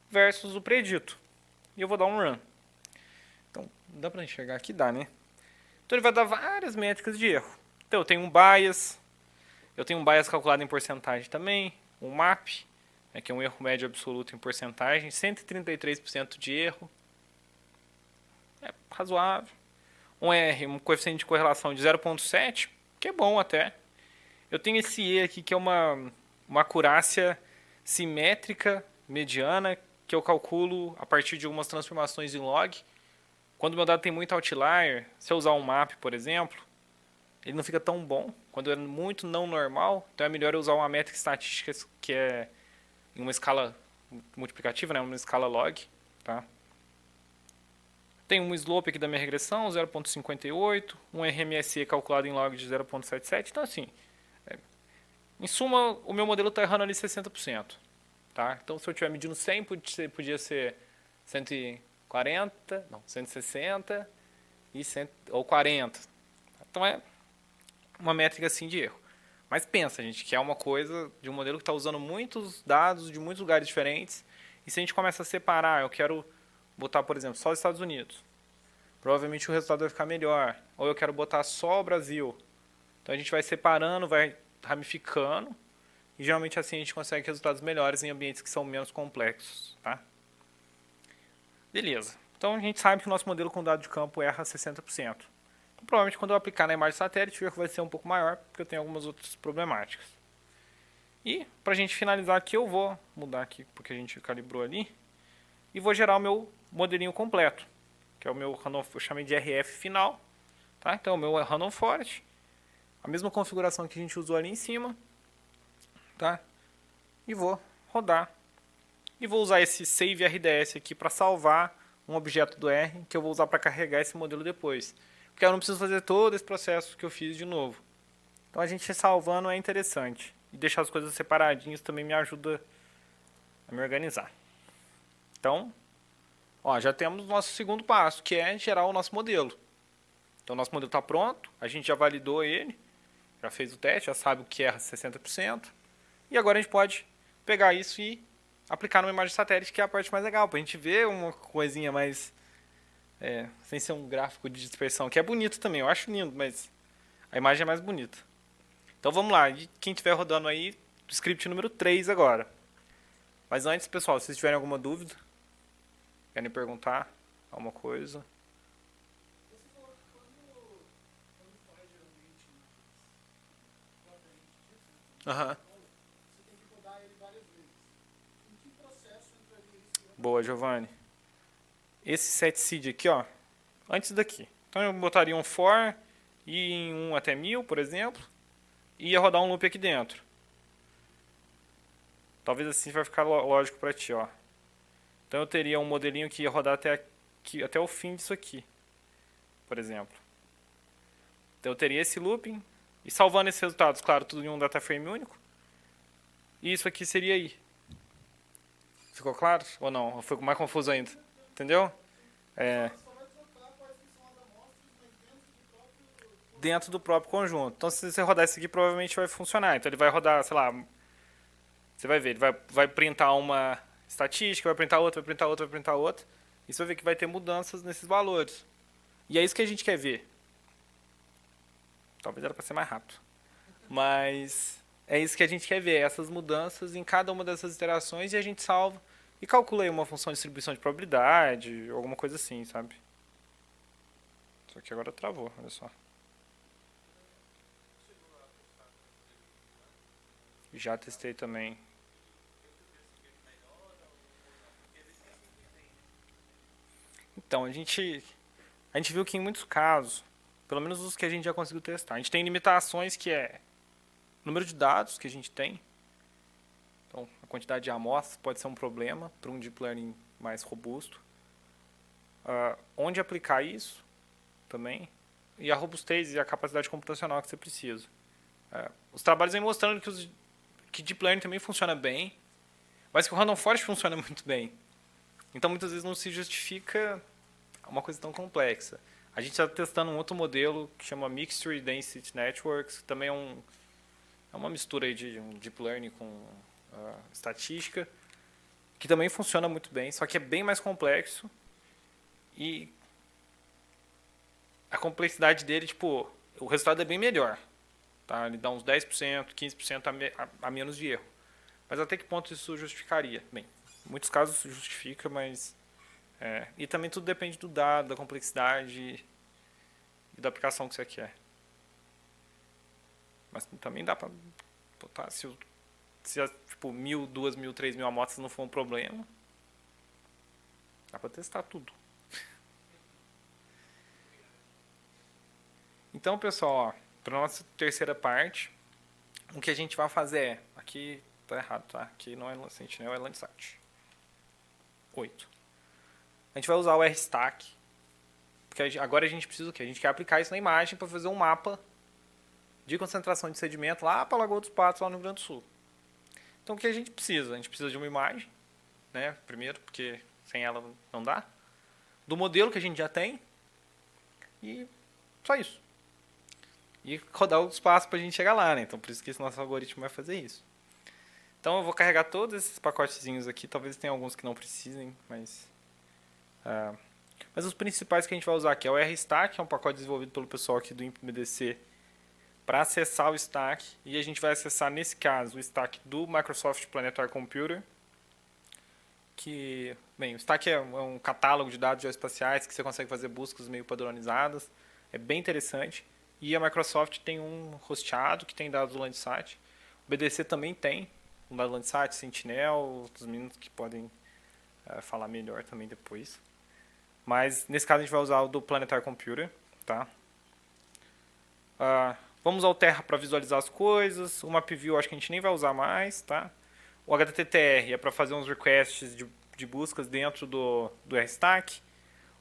versus o predito. E eu vou dar um run. Então, dá para enxergar aqui? Dá, né? Então ele vai dar várias métricas de erro. Então eu tenho um bias calculado em porcentagem também, um map, né, que é um erro médio absoluto em porcentagem, 133% de erro. É razoável. Um coeficiente de correlação de 0,7, que é bom até. Eu tenho esse E aqui, que é uma acurácia simétrica mediana, que eu calculo a partir de algumas transformações em log. Quando o meu dado tem muito outlier, se eu usar um map, por exemplo, ele não fica tão bom. Quando é muito não normal, então é melhor eu usar uma métrica estatística que é em uma escala multiplicativa, né, uma escala log, tá? Tem um slope aqui da minha regressão, 0,58, um RMSE calculado em log de 0,77. Então, assim, em suma, o meu modelo está errando ali 60%. Tá? Então, se eu estiver medindo 100, podia ser 140, não, 160 ou 40. Então, é uma métrica assim de erro. Mas pensa, gente, que é uma coisa de um modelo que está usando muitos dados de muitos lugares diferentes. E se a gente começa a separar, eu quero botar, por exemplo, só os Estados Unidos, provavelmente o resultado vai ficar melhor. Ou eu quero botar só o Brasil. Então a gente vai separando, vai ramificando, e geralmente assim a gente consegue resultados melhores em ambientes que são menos complexos. Tá? Beleza. Então a gente sabe que o nosso modelo com dado de campo erra 60%. Então, provavelmente quando eu aplicar na imagem satélite, o erro vai ser um pouco maior, porque eu tenho algumas outras problemáticas. E, para a gente finalizar aqui, eu vou mudar aqui, porque a gente calibrou ali, e vou gerar o meu modelinho completo, que é o meu random, eu chamei de RF final. Tá? Então, o meu é random forest, a mesma configuração que a gente usou ali em cima. Tá? E vou rodar. E vou usar esse save RDS aqui para salvar um objeto do R, que eu vou usar para carregar esse modelo depois. Porque eu não preciso fazer todo esse processo que eu fiz de novo. Então, a gente salvando é interessante. E deixar as coisas separadinhas também me ajuda a me organizar. Então, ó, já temos o nosso segundo passo, que é gerar o nosso modelo. Então, o nosso modelo está pronto, a gente já validou ele, já fez o teste, já sabe o que erra 60%. E agora a gente pode pegar isso e aplicar numa imagem satélite, que é a parte mais legal, para a gente ver uma coisinha mais... sem ser um gráfico de dispersão, que é bonito também, eu acho lindo, mas a imagem é mais bonita. Então vamos lá, e quem estiver rodando aí, script número 3 agora. Mas antes, pessoal, se vocês tiverem alguma dúvida, querem perguntar alguma coisa. Aham. Boa, Giovanni. Esse set seed aqui, ó, antes daqui. Então eu botaria um for e em 1 até 1000, por exemplo, e ia rodar um loop aqui dentro. Talvez assim vai ficar lógico para ti, ó. Então eu teria um modelinho que ia rodar até o fim disso aqui, por exemplo. Então eu teria esse looping e salvando esses resultados, claro, tudo em um data frame único. E isso aqui seria I. Ficou claro? Ou não? Ou foi mais confuso ainda? Entendeu? Dentro do próprio conjunto. Então, se você rodar isso aqui, provavelmente vai funcionar. Então, ele vai rodar, sei lá... Você vai ver, ele vai printar uma estatística, vai printar outra, vai printar outra, vai printar outra. E você vai ver que vai ter mudanças nesses valores. E é isso que a gente quer ver. Talvez era para ser mais rápido. Mas é isso que a gente quer ver, essas mudanças em cada uma dessas iterações, e a gente salva e calcula aí uma função de distribuição de probabilidade, alguma coisa assim, sabe? Só que agora travou, olha só. Já testei também. Então, a gente viu que em muitos casos, pelo menos os que a gente já conseguiu testar, a gente tem limitações que é o número de dados que a gente tem. Então, a quantidade de amostras pode ser um problema para um deep learning mais robusto. Onde aplicar isso também. E a robustez e a capacidade computacional que você precisa. Os trabalhos vêm mostrando que deep learning também funciona bem, mas que o random forest funciona muito bem. Então, muitas vezes não se justifica uma coisa tão complexa. A gente está testando um outro modelo que chama Mixed Density Networks, que também é uma mistura aí de um deep learning com estatística, que também funciona muito bem, só que é bem mais complexo e a complexidade dele, tipo, o resultado é bem melhor. Tá? Ele dá uns 10%, 15% a menos de erro. Mas até que ponto isso justificaria? Bem, em muitos casos justifica, mas... e também tudo depende do dado, da complexidade e da aplicação que você quer. Mas também dá para botar, se tipo 1.000, 2.000, 3.000 amostras não for um problema, dá para testar tudo. Então, pessoal, para a nossa terceira parte, o que a gente vai fazer é... Aqui tá errado, tá? Aqui não é Sentinel, é Landsat. 8. A gente vai usar o RStack, porque agora a gente precisa o quê? A gente quer aplicar isso na imagem para fazer um mapa de concentração de sedimento lá para a Lagoa dos Patos, lá no Rio Grande do Sul. Então, o que a gente precisa? A gente precisa de uma imagem, né? Primeiro, porque sem ela não dá. Do modelo que a gente já tem. E só isso. E rodar os passos para a gente chegar lá, né? Então, por isso que esse nosso algoritmo vai fazer isso. Então, eu vou carregar todos esses pacotezinhos aqui. Talvez tenha alguns que não precisem, mas os principais que a gente vai usar aqui é o RStack, que é um pacote desenvolvido pelo pessoal aqui do INPE-BDC para acessar o stack. E a gente vai acessar, nesse caso, o stack do Microsoft Planetary Computer. Que, bem, o stack é um catálogo de dados geoespaciais que você consegue fazer buscas meio padronizadas. É bem interessante. E a Microsoft tem um hosteado que tem dados do Landsat. O BDC também tem um dado do Landsat, Sentinel, outros meninos que podem falar melhor também depois. Mas nesse caso a gente vai usar o do Planetary Computer. Tá? Vamos usar o Terra para visualizar as coisas. O MapView acho que a gente nem vai usar mais. Tá? O HTTR é para fazer uns requests de buscas dentro do RStack.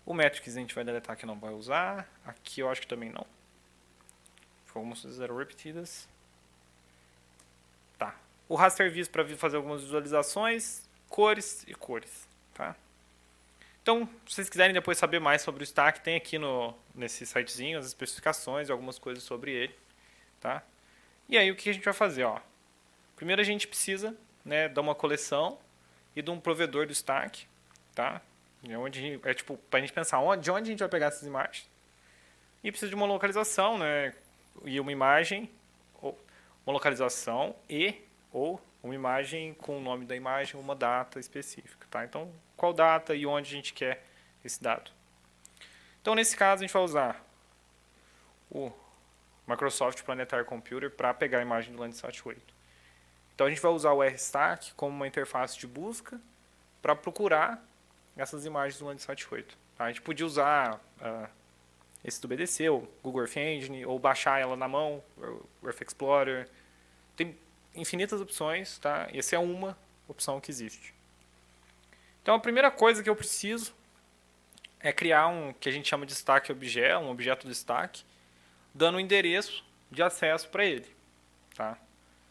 O Metrics a gente vai deletar que não vai usar. Aqui eu acho que também não. Algumas coisas eram repetidas. Tá. O raster vis para fazer algumas visualizações, cores e cores. Tá? Então, se vocês quiserem depois saber mais sobre o stack, tem aqui nesse sitezinho as especificações e algumas coisas sobre ele. Tá? E aí o que a gente vai fazer? Ó? Primeiro a gente precisa, né, dar uma coleção e de um provedor do stack. Tá? Tipo, para a gente pensar de onde a gente vai pegar essas imagens. E precisa de uma localização, né? E uma imagem, ou uma localização ou uma imagem com o nome da imagem, uma data específica. Tá? Então, qual data e onde a gente quer esse dado. Então, nesse caso, a gente vai usar o Microsoft Planetary Computer para pegar a imagem do Landsat 8. Então, a gente vai usar o RStack como uma interface de busca para procurar essas imagens do Landsat 8. Tá? A gente podia usar... esse do BDC, o Google Earth Engine, ou baixar ela na mão, o Earth Explorer. Tem infinitas opções, tá? Essa é uma opção que existe. Então, a primeira coisa que eu preciso é criar um que a gente chama de stack objeto, um objeto de stack, dando um endereço de acesso para ele. Tá?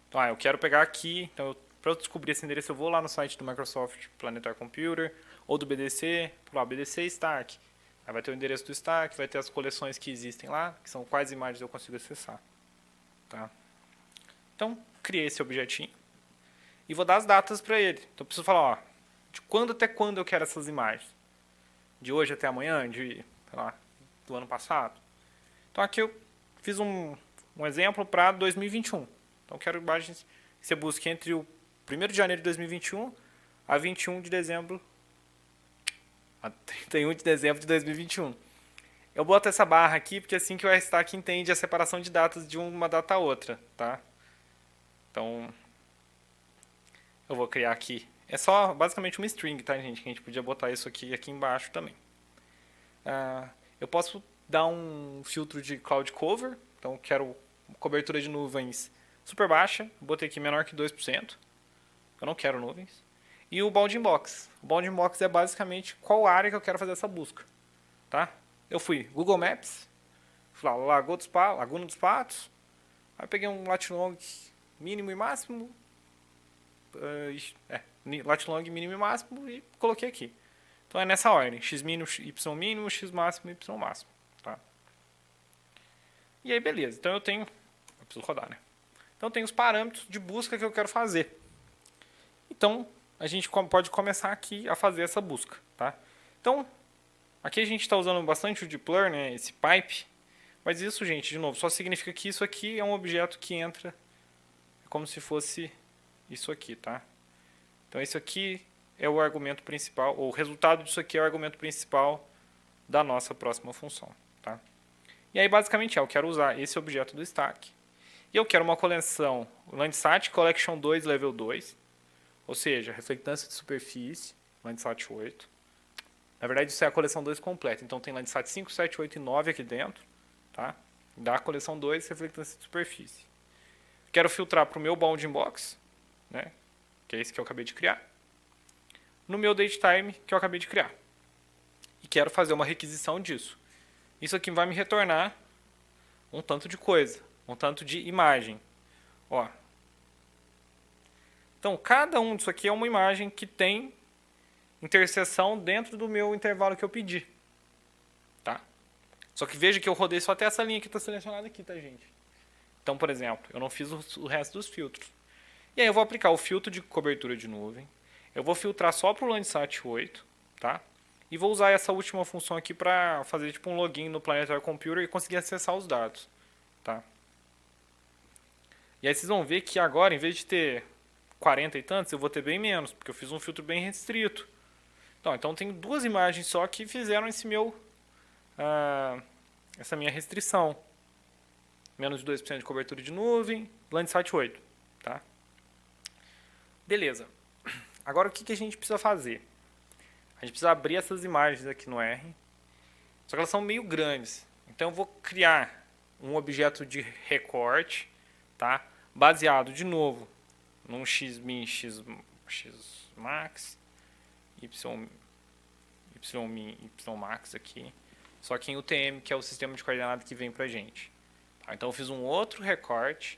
Então, eu quero pegar aqui, então para eu descobrir esse endereço eu vou lá no site do Microsoft Planetary Computer ou do BDC, lá BDC Stack. Aí vai ter o endereço do Stack, vai ter as coleções que existem lá, que são quais imagens eu consigo acessar. Tá? Então, criei esse objetinho e vou dar as datas para ele. Então, eu preciso falar, ó, de quando até quando eu quero essas imagens. De hoje até amanhã, sei lá, do ano passado. Então, aqui eu fiz um exemplo para 2021. Então, eu quero imagens que você busque entre o 1º de janeiro de 2021 a 21 de dezembro a 31 de dezembro de 2021. Eu boto essa barra aqui porque é assim que o RStack entende a separação de datas de uma data a outra, tá? Então, eu vou criar aqui. É só basicamente uma string, tá, gente? Que a gente podia botar isso aqui embaixo também. Eu posso dar um filtro de cloud cover. Então, eu quero cobertura de nuvens super baixa. Botei aqui menor que 2%. Eu não quero nuvens. E o bounding box. O bounding box é basicamente qual área que eu quero fazer essa busca. Tá? Eu fui Google Maps, fui lá, Laguna dos Patos, aí peguei um lat long mínimo e máximo, lat long mínimo e máximo e coloquei aqui. Então é nessa ordem, x mínimo, y mínimo, x máximo, y máximo. Tá? E aí beleza, então eu preciso rodar, né? Então eu tenho os parâmetros de busca que eu quero fazer. Então a gente pode começar aqui a fazer essa busca. Tá? Então, aqui a gente está usando bastante o deep learning, né, esse pipe, mas isso, gente, de novo, só significa que isso aqui é um objeto que entra como se fosse isso aqui, tá? Então, isso aqui é o argumento principal, ou o resultado disso aqui é o argumento principal da nossa próxima função, tá? E aí, basicamente, eu quero usar esse objeto do stack, e eu quero uma coleção Landsat Collection 2 Level 2, ou seja, reflectância de superfície, Landsat 8. Na verdade, isso é a coleção 2 completa. Então, tem Landsat 5, 7, 8 e 9 aqui dentro. Tá? Da coleção 2, reflectância de superfície. Quero filtrar para o meu bounding box, né? Que é esse que eu acabei de criar. No meu datetime, que eu acabei de criar. E quero fazer uma requisição disso. Isso aqui vai me retornar um tanto de coisa. Um tanto de imagem. Ó. Então, cada um disso aqui é uma imagem que tem interseção dentro do meu intervalo que eu pedi. Tá? Só que veja que eu rodei só até essa linha que está selecionada aqui, tá, gente? Então, por exemplo, eu não fiz o resto dos filtros. E aí eu vou aplicar o filtro de cobertura de nuvem. Eu vou filtrar só para o Landsat 8, tá? E vou usar essa última função aqui para fazer tipo um login no Planetary Computer e conseguir acessar os dados, tá? E aí vocês vão ver que agora, em vez de ter 40 e tantos, eu vou ter bem menos, porque eu fiz um filtro bem restrito. Então tenho duas imagens só que fizeram essa minha restrição. Menos de 2% de cobertura de nuvem, Landsat 8. Tá? Beleza. Agora o que a gente precisa fazer? A gente precisa abrir essas imagens aqui no R. Só que elas são meio grandes. Então eu vou criar um objeto de recorte, tá? Baseado de novo num xmin, xmax, ymin, ymax aqui, só que em UTM, que é o sistema de coordenada que vem pra gente. Tá? Então eu fiz um outro recorte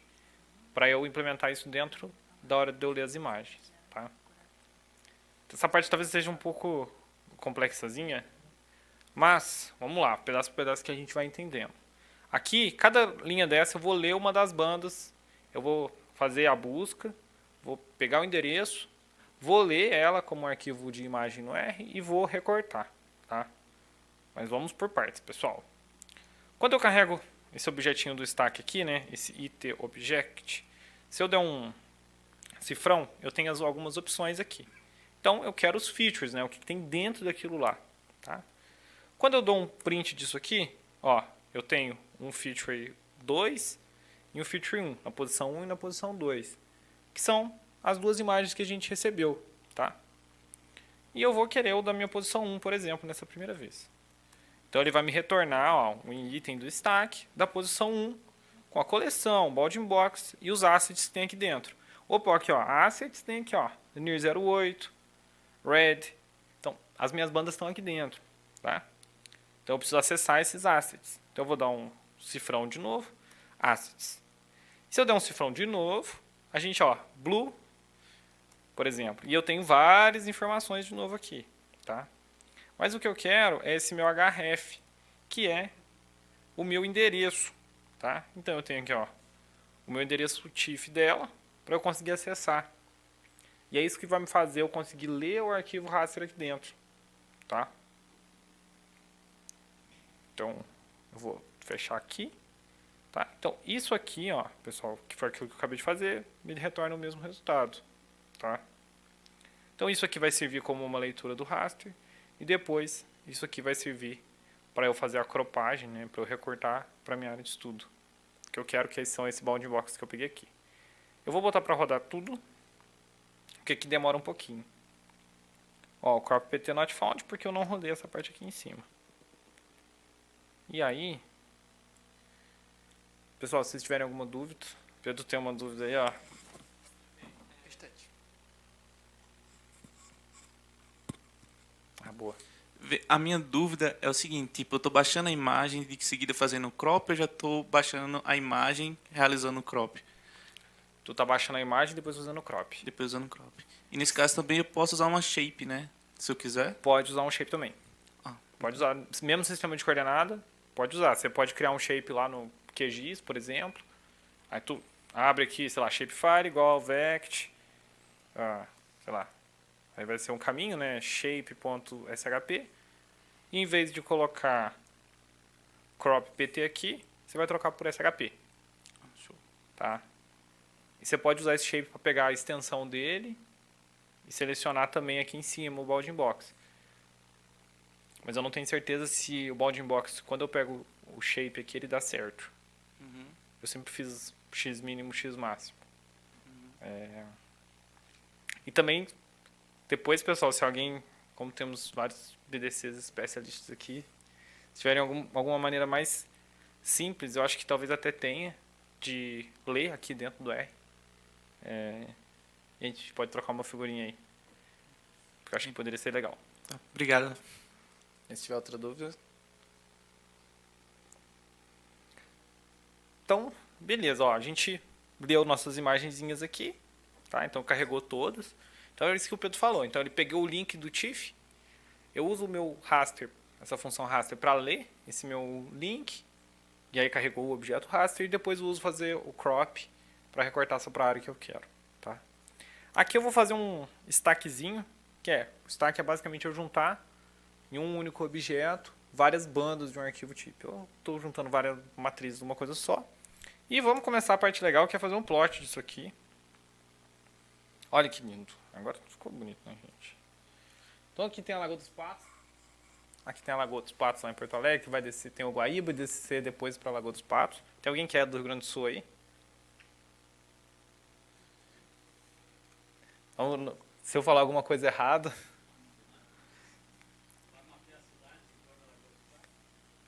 para eu implementar isso dentro da hora de eu ler as imagens. Tá? Essa parte talvez seja um pouco complexazinha, mas vamos lá, pedaço por pedaço que a gente vai entendendo. Aqui, cada linha dessa eu vou ler uma das bandas, eu vou fazer a busca, vou pegar o endereço, vou ler ela como arquivo de imagem no R e vou recortar. Tá? Mas vamos por partes, pessoal. Quando eu carrego esse objetinho do stack aqui, né, esse itObject, se eu der um cifrão, eu tenho algumas opções aqui. Então, eu quero os features, né, o que tem dentro daquilo lá. Tá? Quando eu dou um print disso aqui, ó, eu tenho um feature 2 e um feature 1, na posição 1 e na posição 2, que são as duas imagens que a gente recebeu. Tá? E eu vou querer o da minha posição 1, por exemplo, nessa primeira vez. Então, ele vai me retornar um item do stack da posição 1, com a coleção, bounding box e os assets que tem aqui dentro. Opa, aqui, ó, assets tem aqui, ó, Linear 08, Red. Então, as minhas bandas estão aqui dentro. Tá? Então, eu preciso acessar esses assets. Então, eu vou dar um cifrão de novo, assets. Se eu der um cifrão de novo, a gente, ó, blue, por exemplo, e eu tenho várias informações de novo aqui, tá? Mas o que eu quero é esse meu href, que é o meu endereço, tá? Então eu tenho aqui, ó, o meu endereço TIFF dela, para eu conseguir acessar. E é isso que vai me fazer eu conseguir ler o arquivo raster aqui dentro, tá? Então, eu vou fechar aqui, tá? Então, isso aqui, ó, pessoal, que foi aquilo que eu acabei de fazer, me retorna o mesmo resultado, tá? Então, isso aqui vai servir como uma leitura do raster, e depois, isso aqui vai servir para eu fazer a cropagem, né, para eu recortar para minha área de estudo. Que eu quero que são esse bounding box que eu peguei aqui. Eu vou botar para rodar tudo, porque aqui demora um pouquinho. Ó, o crop pt not found, porque eu não rodei essa parte aqui em cima. E aí, pessoal, se vocês tiverem alguma dúvida, Pedro tem uma dúvida aí, ó. Ah, boa. A minha dúvida é o seguinte, tipo, eu tô baixando a imagem, de seguida fazendo o crop, eu já tô baixando a imagem, realizando o crop, Tu tá baixando a imagem e depois usando o crop. depois usando o crop. E nesse caso também eu posso usar uma shape, né? Se eu quiser. Pode usar um shape também. Ah. Pode usar, mesmo sistema de coordenada, pode usar. Você pode criar um shape lá no QGIS, por exemplo. Aí tu abre aqui, sei lá, shapefile igual vect, sei lá. Aí vai ser um caminho, né? Shape.shp. E em vez de colocar crop pt aqui, você vai trocar por shp. Show. Tá? E você pode usar esse shape para pegar a extensão dele e selecionar também aqui em cima o bounding box. Mas eu não tenho certeza se o bounding box, quando eu pego o shape aqui, ele dá certo. Uhum. Eu sempre fiz x mínimo, x máximo. E também, depois, pessoal, se alguém, como temos vários BDCs especialistas aqui, se tiverem alguma maneira mais simples, eu acho que talvez até tenha, de ler aqui dentro do R. E a gente pode trocar uma figurinha aí. Porque eu acho que poderia ser legal. Tá. Obrigado. E se tiver outra dúvida. Então, beleza, ó, a gente deu nossas imagenzinhas aqui, tá? Então carregou todas. Então é isso que o Pedro falou. Então ele pegou o link do TIFF. Eu uso o meu raster, essa função raster, para ler esse meu link. E aí carregou o objeto raster e depois eu uso fazer o crop para recortar só para a área que eu quero, tá? Aqui eu vou fazer um stackzinho, o stack é basicamente eu juntar em um único objeto várias bandas de um arquivo tipo. Eu estou juntando várias matrizes de uma coisa só. E vamos começar a parte legal, que é fazer um plot disso aqui. Olha que lindo. Agora ficou bonito, né, gente? Então aqui tem a Lagoa dos Patos. Aqui tem a Lagoa dos Patos lá em Porto Alegre, que vai descer, tem o Guaíba e descer depois para a Lagoa dos Patos. Tem alguém que é do Rio Grande do Sul aí? Então, se eu falar alguma coisa errada...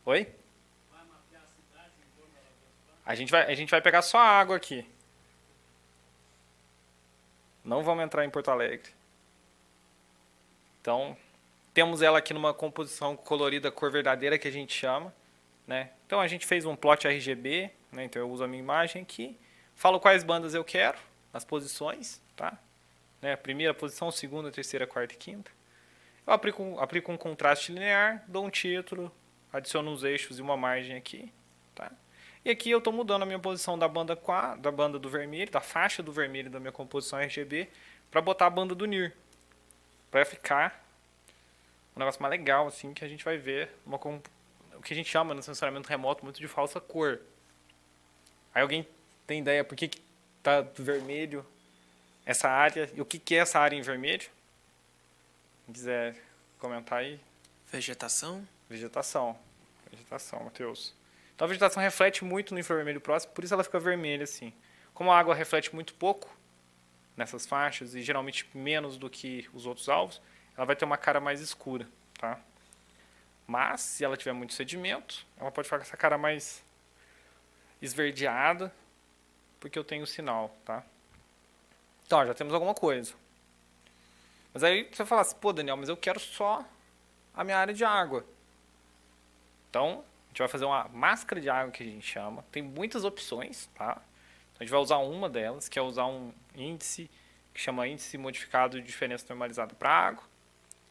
Oi? A gente vai pegar só a água aqui. Não vamos entrar em Porto Alegre. Então, temos ela aqui numa composição colorida cor verdadeira, que a gente chama, né? Então, a gente fez um plot RGB, né? Então, eu uso a minha imagem aqui. Falo quais bandas eu quero, as posições, tá? Né? Primeira posição, segunda, terceira, quarta e quinta. Eu aplico um contraste linear, dou um título, adiciono uns eixos e uma margem aqui, tá? E aqui eu estou mudando a minha posição da banda do vermelho, da faixa do vermelho da minha composição RGB, para botar a banda do NIR. Para ficar um negócio mais legal, assim, que a gente vai ver o que a gente chama no sensoramento remoto muito de falsa cor. Aí alguém tem ideia por que está vermelho essa área e o que é essa área em vermelho? Se quiser comentar aí. Vegetação. Vegetação, Matheus. Então a vegetação reflete muito no infravermelho próximo, por isso ela fica vermelha assim. Como a água reflete muito pouco nessas faixas e geralmente menos do que os outros alvos, ela vai ter uma cara mais escura, tá? Mas se ela tiver muito sedimento, ela pode ficar com essa cara mais esverdeada, porque eu tenho o sinal, tá? Então, ó, já temos alguma coisa. Mas aí você fala assim, pô, Daniel, mas eu quero só a minha área de água. Então, gente vai fazer uma máscara de água que a gente chama. Tem muitas opções, tá? A gente vai usar uma delas, que é usar um índice que chama índice modificado de diferença normalizada para água,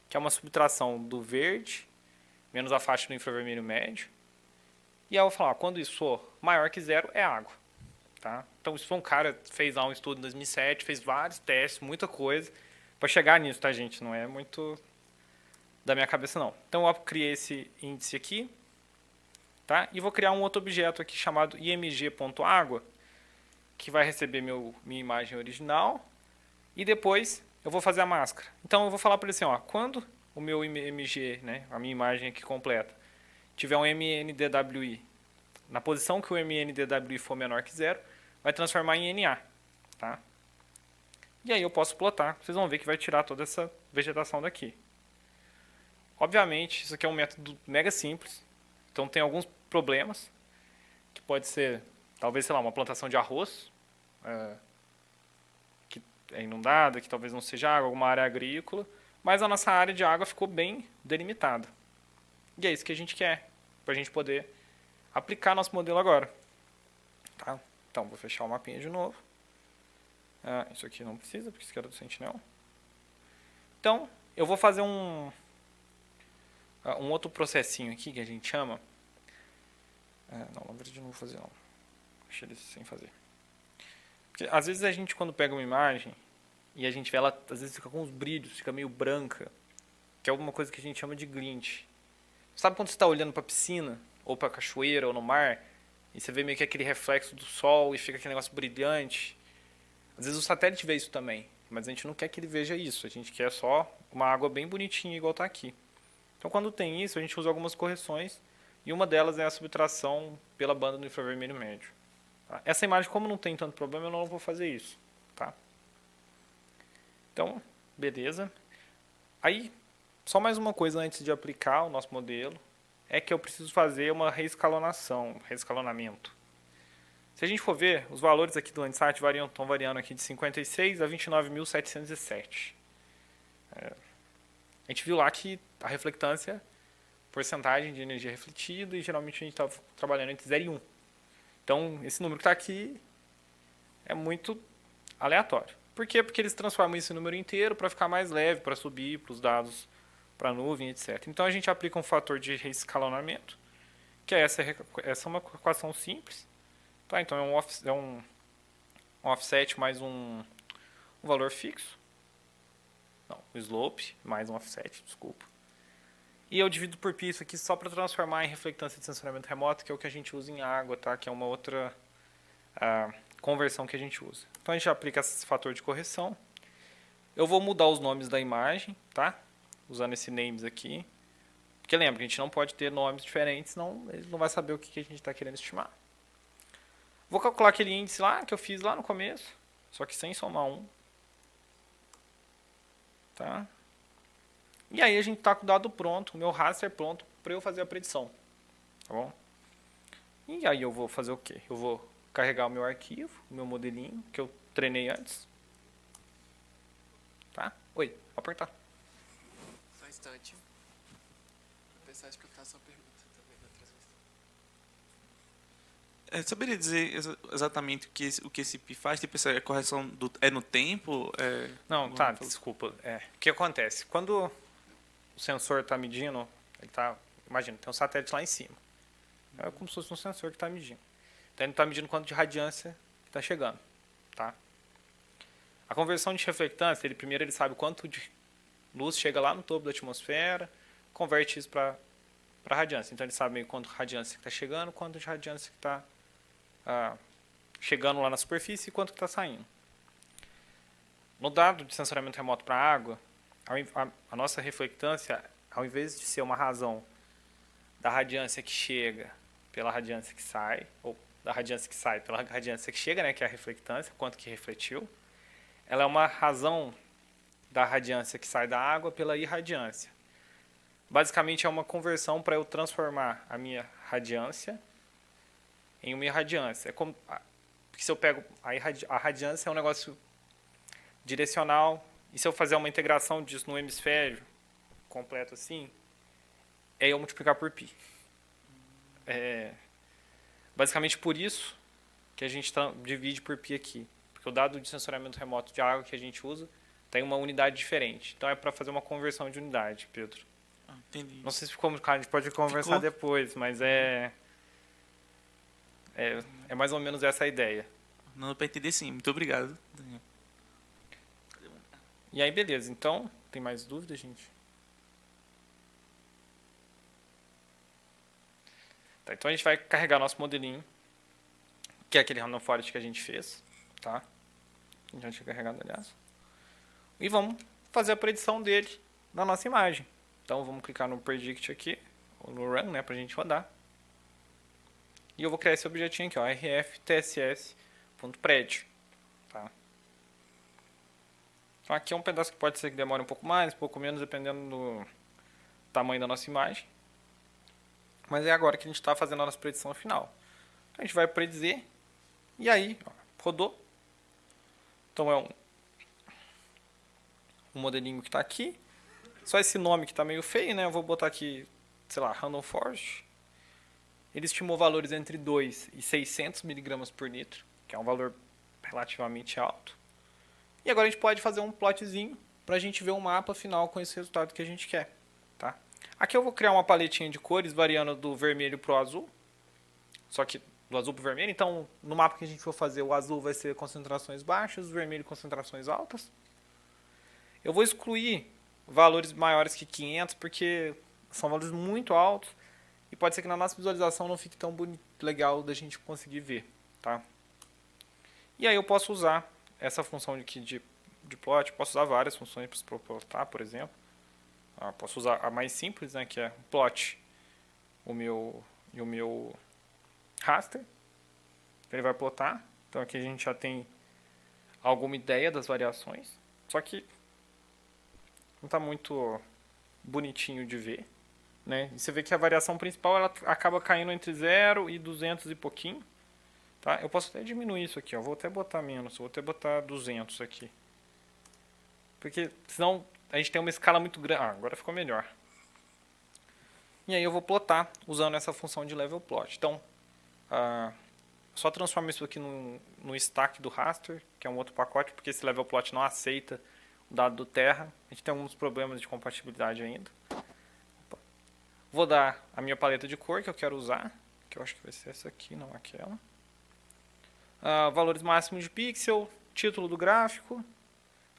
que é uma subtração do verde menos a faixa do infravermelho médio. E aí eu vou falar, quando isso for maior que zero, é água. Tá? Então, isso foi um cara que fez lá um estudo em 2007, fez vários testes, muita coisa, para chegar nisso, tá, gente? Não é muito da minha cabeça, não. Então, eu criei esse índice aqui, tá? E vou criar um outro objeto aqui chamado img.água, que vai receber minha imagem original, e depois eu vou fazer a máscara. Então, eu vou falar para ele assim, ó, quando o meu img, né, a minha imagem aqui completa, tiver um mndwi, na posição que o mndwi for menor que zero, vai transformar em Na. Tá? E aí eu posso plotar. Vocês vão ver que vai tirar toda essa vegetação daqui. Obviamente, isso aqui é um método mega simples. Então tem alguns problemas. Que pode ser, talvez, sei lá, uma plantação de arroz. Que é inundada, que talvez não seja água, alguma área agrícola. Mas a nossa área de água ficou bem delimitada. E é isso que a gente quer. Para a gente poder aplicar nosso modelo agora. Tá? Então, vou fechar o mapinha de novo. Isso aqui não precisa, porque isso aqui era do Sentinel. Então, eu vou fazer um outro processinho aqui, que a gente chama... não, na verdade eu não vou fazer, não. Deixa ele sem fazer. Porque, às vezes, a gente, quando pega uma imagem, e a gente vê ela, às vezes, fica com uns brilhos, fica meio branca, que é alguma coisa que a gente chama de glint. Sabe quando você está olhando para a piscina, ou para a cachoeira, ou no mar, e você vê meio que aquele reflexo do sol e fica aquele negócio brilhante? Às vezes o satélite vê isso também, mas a gente não quer que ele veja isso. A gente quer só uma água bem bonitinha, igual está aqui. Então, quando tem isso, a gente usa algumas correções, e uma delas é a subtração pela banda do infravermelho médio. Tá? Essa imagem, como não tem tanto problema, eu não vou fazer isso. Tá? Então, beleza. Aí, só mais uma coisa antes de aplicar o nosso modelo, é que eu preciso fazer uma reescalonamento. Se a gente for ver, os valores aqui do Landsat estão variando aqui de 56 a 29.707. A gente viu lá que a reflectância, porcentagem de energia refletida, e geralmente a gente está trabalhando entre 0 e 1. Então, esse número que está aqui é muito aleatório. Por quê? Porque eles transformam esse número inteiro para ficar mais leve, para subir para os dados, para a nuvem, etc. Então, a gente aplica um fator de reescalonamento, que essa é uma equação simples. Tá? Então, é um offset mais um valor fixo. Não, o slope mais um offset, desculpa. E eu divido por π isso aqui só para transformar em reflectância de sensoramento remoto, que é o que a gente usa em água, tá? Que é uma outra conversão que a gente usa. Então, a gente aplica esse fator de correção. Eu vou mudar os nomes da imagem, tá? Usando esse names aqui. Porque lembra, a gente não pode ter nomes diferentes, senão ele não vai saber o que a gente está querendo estimar. Vou calcular aquele índice lá que eu fiz lá no começo, só que sem somar 1. Tá? E aí a gente está com o dado pronto, o meu raster pronto para eu fazer a predição. Tá bom? E aí eu vou fazer o quê? Eu vou carregar o meu arquivo, o meu modelinho que eu treinei antes. Tá? Oi, vou apertar. Só um instante. Vou pensar em escutar a sua pergunta também na transmissão. Saberia dizer exatamente o que esse pi faz? Tipo, essa correção é no tempo? Não, tá, desculpa. O que acontece? Quando o sensor está medindo, imagina, tem um satélite lá em cima. É como se fosse um sensor que está medindo. Então ele está medindo quanto de radiância está chegando. Tá? A conversão de reflectância, primeiro ele sabe quanto de luz chega lá no topo da atmosfera, converte isso para radiância. Então ele sabe quanto de radiância que está chegando, quanto de radiância que está chegando lá na superfície e quanto que está saindo. No dado de sensoramento remoto para a água, a nossa reflectância, ao invés de ser uma razão da radiância que chega pela radiância que sai, ou da radiância que sai pela radiância que chega, né, que é a reflectância, quanto que refletiu, ela é uma razão da radiância que sai da água pela irradiância. Basicamente é uma conversão para eu transformar a minha radiância em uma irradiância. É como, porque se eu pego a radiância é um negócio direcional, e se eu fazer uma integração disso no hemisfério completo assim, é eu multiplicar por π. Basicamente por isso que a gente divide por pi aqui. Porque o dado de sensoriamento remoto de água que a gente usa tem uma unidade diferente. Então é para fazer uma conversão de unidade, Pedro. Entendi. Não sei se ficou muito claro, a gente pode conversar depois, mas é mais ou menos essa a ideia. Não dá para entender sim. Muito obrigado, Daniel. E aí, beleza. Então, tem mais dúvidas, gente? Tá, então a gente vai carregar nosso modelinho, que é aquele random forest que a gente fez, tá? A gente já tinha carregado, aliás. E vamos fazer a predição dele na nossa imagem. Então vamos clicar no predict aqui, ou no run, né, pra gente rodar. E eu vou criar esse objetinho aqui, ó, rftss.pred, tá? Então aqui é um pedaço que pode ser que demore um pouco mais, um pouco menos, dependendo do tamanho da nossa imagem. Mas é agora que a gente está fazendo a nossa predição final. A gente vai predizer, e aí, ó, rodou. Então é um modelinho que está aqui. Só esse nome que está meio feio, né? Eu vou botar aqui, sei lá, Random Forest. Ele estimou valores entre 2 e 600 miligramas por litro, que é um valor relativamente alto. E agora a gente pode fazer um plotzinho para a gente ver um mapa final com esse resultado que a gente quer. Tá? Aqui eu vou criar uma paletinha de cores variando do vermelho para o azul. Só que do azul para o vermelho. Então, no mapa que a gente for fazer, o azul vai ser concentrações baixas, o vermelho concentrações altas. Eu vou excluir valores maiores que 500, porque são valores muito altos. E pode ser que na nossa visualização não fique tão legal da gente conseguir ver. Tá? E aí eu posso usar essa função aqui de plot, posso usar várias funções para plotar, por exemplo. Posso usar a mais simples, né, que é plot o meu raster. Ele vai plotar. Então aqui a gente já tem alguma ideia das variações. Só que não está muito bonitinho de ver. Né? E você vê que a variação principal ela acaba caindo entre 0 e 200 e pouquinho. Tá? Eu posso até diminuir isso aqui. Ó. Vou até botar menos. Vou até botar 200 aqui. Porque senão a gente tem uma escala muito grande. Agora ficou melhor. E aí eu vou plotar usando essa função de level plot. Então, só transformo isso aqui no stack do raster, que é um outro pacote, porque esse level plot não aceita o dado do Terra. A gente tem alguns problemas de compatibilidade ainda. Vou dar a minha paleta de cor que eu quero usar, que eu acho que vai ser essa aqui, não aquela. Valores máximos de pixel, título do gráfico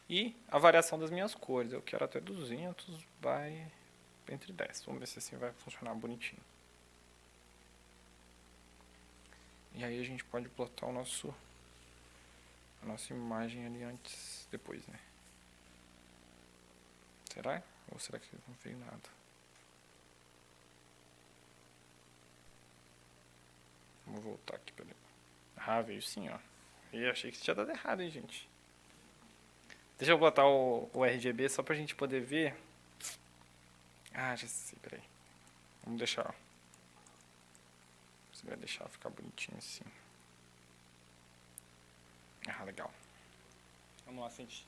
e a variação das minhas cores. Eu quero até 200 entre 10. Vamos ver se assim vai funcionar bonitinho. E aí a gente pode plotar a nossa imagem ali antes, depois, né? Será? Ou será que não veio nada? Vamos voltar aqui, peraí. Veio sim, ó. E achei que tinha dado errado, hein, gente. Deixa eu botar o RGB só pra gente poder ver. Já sei, peraí. Vamos deixar, ó. Você vai deixar ficar bonitinho assim. Legal. Vamos lá, gente.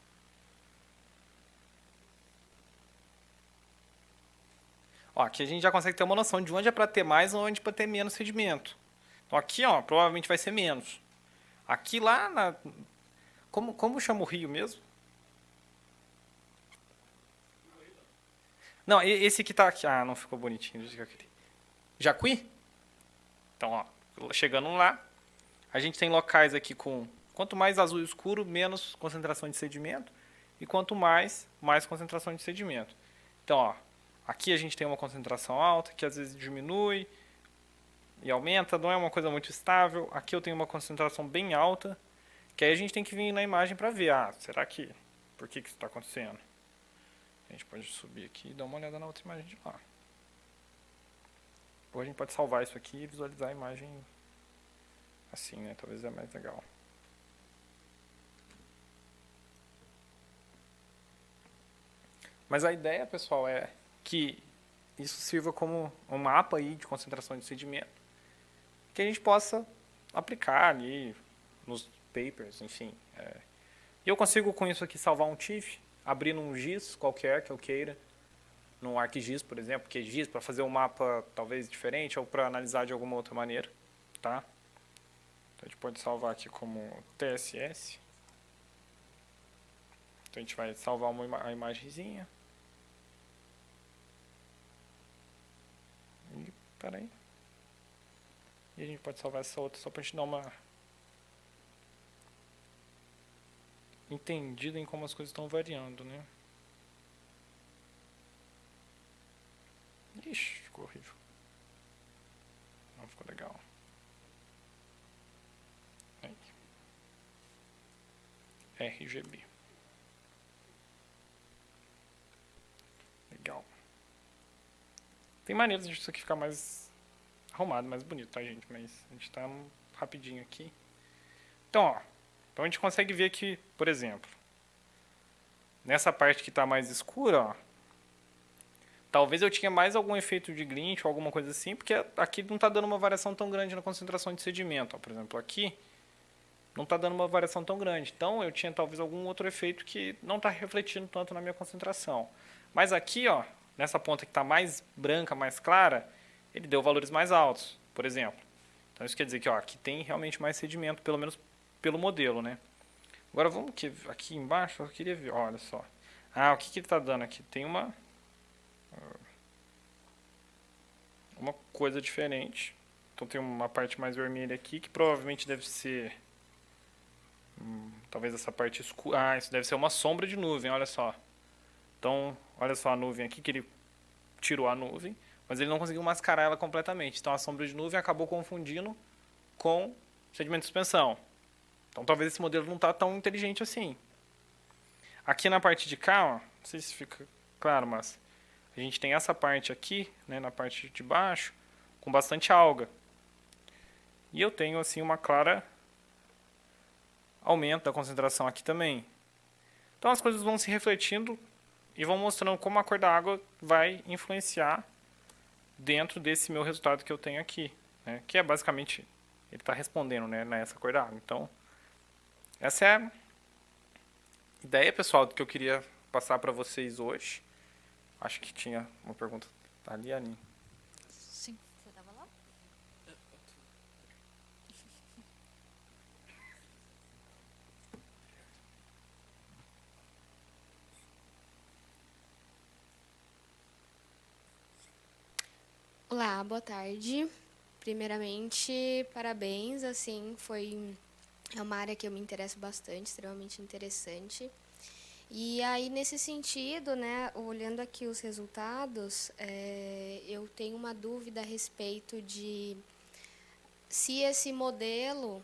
Ó, aqui a gente já consegue ter uma noção de onde é para ter mais ou onde é para ter menos sedimento. Então aqui, ó, provavelmente vai ser menos. Aqui lá como chama o rio mesmo? Não, esse que tá aqui. Não ficou bonitinho. Jacuí? Então, ó, chegando lá, a gente tem locais aqui com quanto mais azul escuro, menos concentração de sedimento. E quanto mais concentração de sedimento. Então, ó, aqui a gente tem uma concentração alta, que às vezes diminui e aumenta, não é uma coisa muito estável. Aqui eu tenho uma concentração bem alta, que aí a gente tem que vir na imagem para ver. Será que... Por que isso está acontecendo? A gente pode subir aqui e dar uma olhada na outra imagem de lá. Ou a gente pode salvar isso aqui e visualizar a imagem assim, né? Talvez é mais legal. Mas a ideia, pessoal, é que isso sirva como um mapa aí de concentração de sedimento que a gente possa aplicar ali nos papers, enfim. E eu consigo com isso aqui salvar um TIFF, abrir num GIS qualquer que eu queira, no ArcGIS, por exemplo, QGIS, para fazer um mapa talvez diferente ou para analisar de alguma outra maneira, tá? Então a gente pode salvar aqui como TSS. Então a gente vai salvar a imagenzinha. E, peraí. E a gente pode salvar essa outra só para a gente dar uma entendida em como as coisas estão variando, né? Ixi, ficou horrível. Não ficou legal. Aí. RGB. Legal. Tem maneiras disso aqui ficar mais arrumado, mais bonito, tá, gente? Mas a gente tá rapidinho aqui. Então, ó. Então a gente consegue ver que, por exemplo, nessa parte que está mais escura, ó, talvez eu tinha mais algum efeito de glint ou alguma coisa assim, porque aqui não está dando uma variação tão grande na concentração de sedimento. Ó. Por exemplo, aqui não está dando uma variação tão grande. Então eu tinha talvez algum outro efeito que não está refletindo tanto na minha concentração. Mas aqui, ó, nessa ponta que está mais branca, mais clara, ele deu valores mais altos, por exemplo. Então isso quer dizer que ó, aqui tem realmente mais sedimento, pelo menos pelo modelo, né? Agora vamos aqui embaixo, eu queria ver, olha só. Ah, o que ele está dando aqui? Tem uma coisa diferente. Então tem uma parte mais vermelha aqui, que provavelmente deve ser talvez essa parte escura. Ah, isso deve ser uma sombra de nuvem, olha só. Então, olha só a nuvem aqui, que ele tirou a nuvem, mas ele não conseguiu mascarar ela completamente. Então a sombra de nuvem acabou confundindo com sedimento de suspensão. Então talvez esse modelo não está tão inteligente assim. Aqui na parte de cá, ó, não sei se fica claro, mas a gente tem essa parte aqui, né, na parte de baixo, com bastante alga. E eu tenho assim uma clara aumento da concentração aqui também. Então as coisas vão se refletindo e vão mostrando como a cor da água vai influenciar dentro desse meu resultado que eu tenho aqui, né, que é basicamente ele está respondendo, né, nessa cor da água. Então essa é a ideia, pessoal, do que eu queria passar para vocês hoje. Acho que tinha uma pergunta ali, Aline. Sim, você estava lá? Olá, boa tarde. Primeiramente, parabéns, assim, é uma área que eu me interesso bastante, extremamente interessante. E aí, nesse sentido, né, olhando aqui os resultados, eu tenho uma dúvida a respeito de se esse modelo,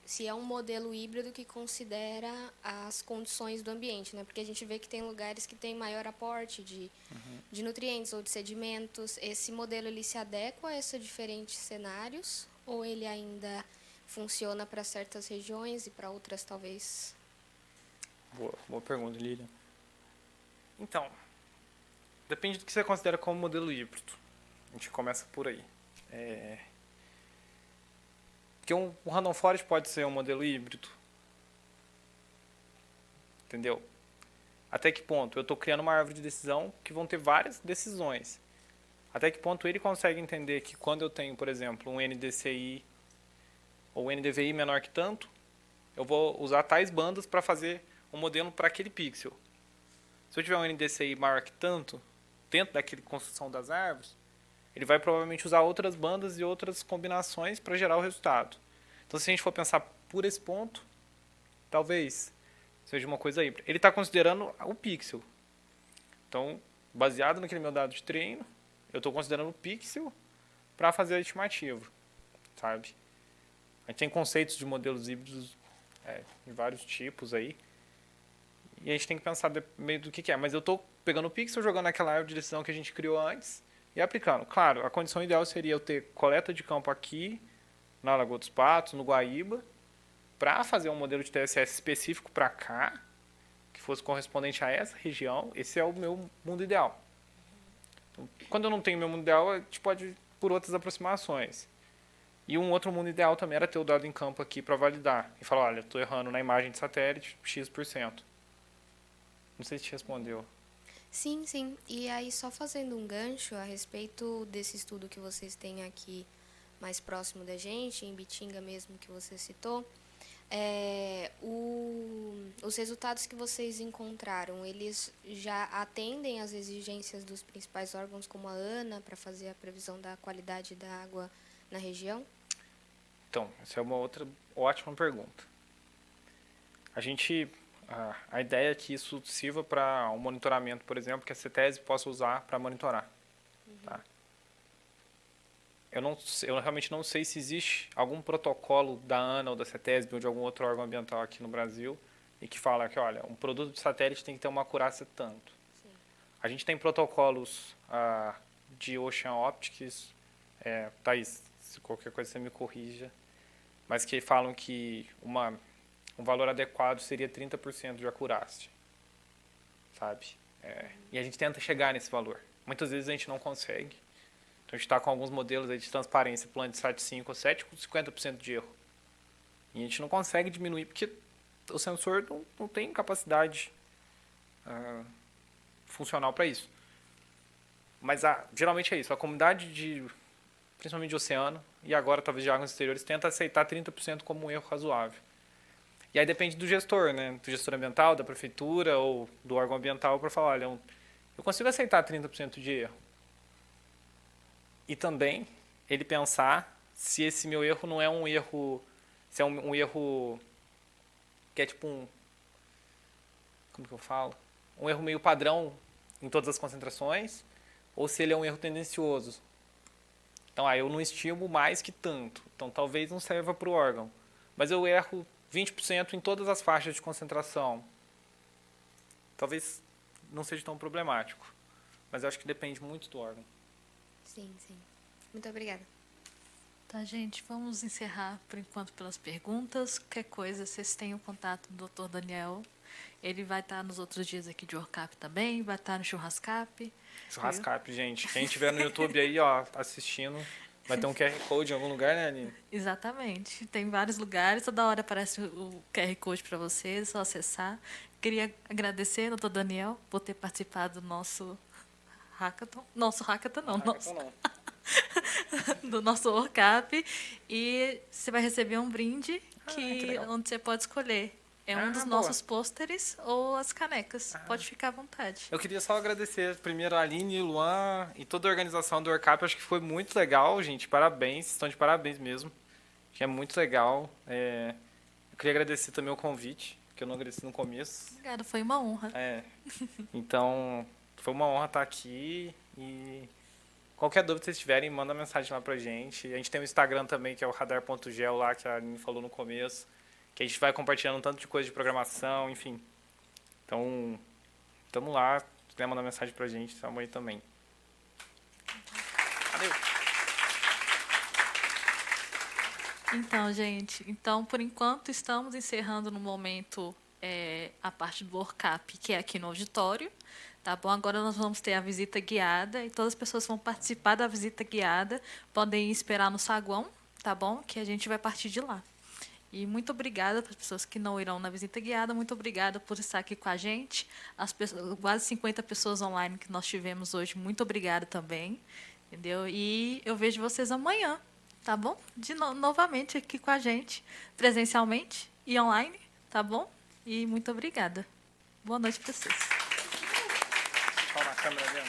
se é um modelo híbrido que considera as condições do ambiente, né? Porque a gente vê que tem lugares que tem maior aporte de nutrientes ou de sedimentos. Esse modelo ele se adequa a esses diferentes cenários ou ele ainda funciona para certas regiões e para outras talvez? Boa pergunta, Lilian. Então, depende do que você considera como modelo híbrido. A gente começa por aí. Porque um Random Forest pode ser um modelo híbrido. Entendeu? Até que ponto? Eu estou criando uma árvore de decisão que vão ter várias decisões. Até que ponto ele consegue entender que quando eu tenho, por exemplo, um NDCI ou NDVI menor que tanto, eu vou usar tais bandas para fazer um modelo para aquele pixel. Se eu tiver um NDCI maior que tanto, dentro daquela construção das árvores, ele vai provavelmente usar outras bandas e outras combinações para gerar o resultado. Então, se a gente for pensar por esse ponto, talvez seja uma coisa híbrida. Ele está considerando o pixel. Então, baseado naquele meu dado de treino, eu estou considerando o pixel para fazer a estimativa, sabe? A gente tem conceitos de modelos híbridos de vários tipos aí. E a gente tem que pensar meio do que é. Mas eu estou pegando o pixel, jogando aquela árvore de decisão que a gente criou antes e aplicando. Claro, a condição ideal seria eu ter coleta de campo aqui, na Lagoa dos Patos, no Guaíba, para fazer um modelo de TSS específico para cá, que fosse correspondente a essa região. Esse é o meu mundo ideal. Então, quando eu não tenho meu mundo ideal, a gente pode ir por outras aproximações. E um outro mundo ideal também era ter o dado em campo aqui para validar. E falar, olha, estou errando na imagem de satélite X%. Não sei se te respondeu. Sim, sim. E aí, só fazendo um gancho a respeito desse estudo que vocês têm aqui mais próximo da gente, em Bitinga mesmo, que você citou, os resultados que vocês encontraram, eles já atendem às exigências dos principais órgãos, como a ANA, para fazer a previsão da qualidade da água na região? Então, essa é uma outra ótima pergunta. A ideia é que isso sirva para um monitoramento, por exemplo, que a CETESB possa usar para monitorar. Tá? Eu realmente não sei se existe algum protocolo da ANA ou da CETESB ou de algum outro órgão ambiental aqui no Brasil e que fala que, olha, um produto de satélite tem que ter uma acurácia tanto. Sim. A gente tem protocolos de Ocean Optics, Thaís, se qualquer coisa você me corrija, mas que falam que um valor adequado seria 30% de acurácia, sabe? E a gente tenta chegar nesse valor. Muitas vezes a gente não consegue. Então a gente está com alguns modelos aí de transparência, plano de SAT 5 ou 7 com 50% de erro. E a gente não consegue diminuir porque o sensor não tem capacidade funcional para isso. Mas geralmente é isso. A comunidade principalmente de oceano e agora talvez de águas exteriores tenta aceitar 30% como um erro razoável. E aí depende do gestor, né? Do gestor ambiental, da prefeitura ou do órgão ambiental para falar, olha, eu consigo aceitar 30% de erro. E também ele pensar se esse meu erro não é um erro, se é um erro que é tipo como que eu falo? Um erro meio padrão em todas as concentrações, ou se ele é um erro tendencioso. Então, eu não estimo mais que tanto. Então, talvez não serva para o órgão. Mas eu erro 20% em todas as faixas de concentração. Talvez não seja tão problemático. Mas eu acho que depende muito do órgão. Sim, sim. Muito obrigada. Tá, gente, vamos encerrar por enquanto pelas perguntas. Qualquer coisa, vocês têm o contato do Dr. Daniel. Ele vai estar nos outros dias aqui de Orcap também, vai estar no Churrascap. Churrascap, gente. Quem estiver no YouTube aí, ó, assistindo, vai ter um QR Code em algum lugar, né, Aline? Exatamente. Tem vários lugares, toda hora aparece o QR Code para vocês, é só acessar. Queria agradecer, doutor Daniel, por ter participado do nosso hackathon. Nosso hackathon não, do nosso Orcap. E você vai receber um brinde que onde você pode escolher. É um dos boa. nossos pôsteres ou as canecas. Pode ficar à vontade. Eu queria só agradecer primeiro a Aline, o Luan e toda a organização do Orcap. Acho que foi muito legal, gente. Parabéns, estão de parabéns mesmo. Que é muito legal. Eu queria agradecer também o convite, que eu não agradeci no começo. Obrigada, foi uma honra. Então, foi uma honra estar aqui e qualquer dúvida que vocês tiverem, manda mensagem lá pra gente. A gente tem o Instagram também, que é o radar.gel lá, que a Aline falou no começo, que a gente vai compartilhando um tanto de coisa de programação, enfim. Então, tamo lá. Se quiser mandar mensagem pra gente, tamo aí também. Valeu! Então, gente, por enquanto estamos encerrando no momento a parte do Orcap, que é aqui no auditório, tá bom? Agora nós vamos ter a visita guiada e todas as pessoas que vão participar da visita guiada podem esperar no saguão, tá bom? Que a gente vai partir de lá. E muito obrigada para as pessoas que não irão na visita guiada, muito obrigada por estar aqui com a gente. As pessoas, quase 50 pessoas online que nós tivemos hoje, muito obrigada também, entendeu? E eu vejo vocês amanhã, tá bom? Novamente aqui com a gente, presencialmente e online, tá bom? E muito obrigada. Boa noite para vocês. Deixa eu falar na câmera dela.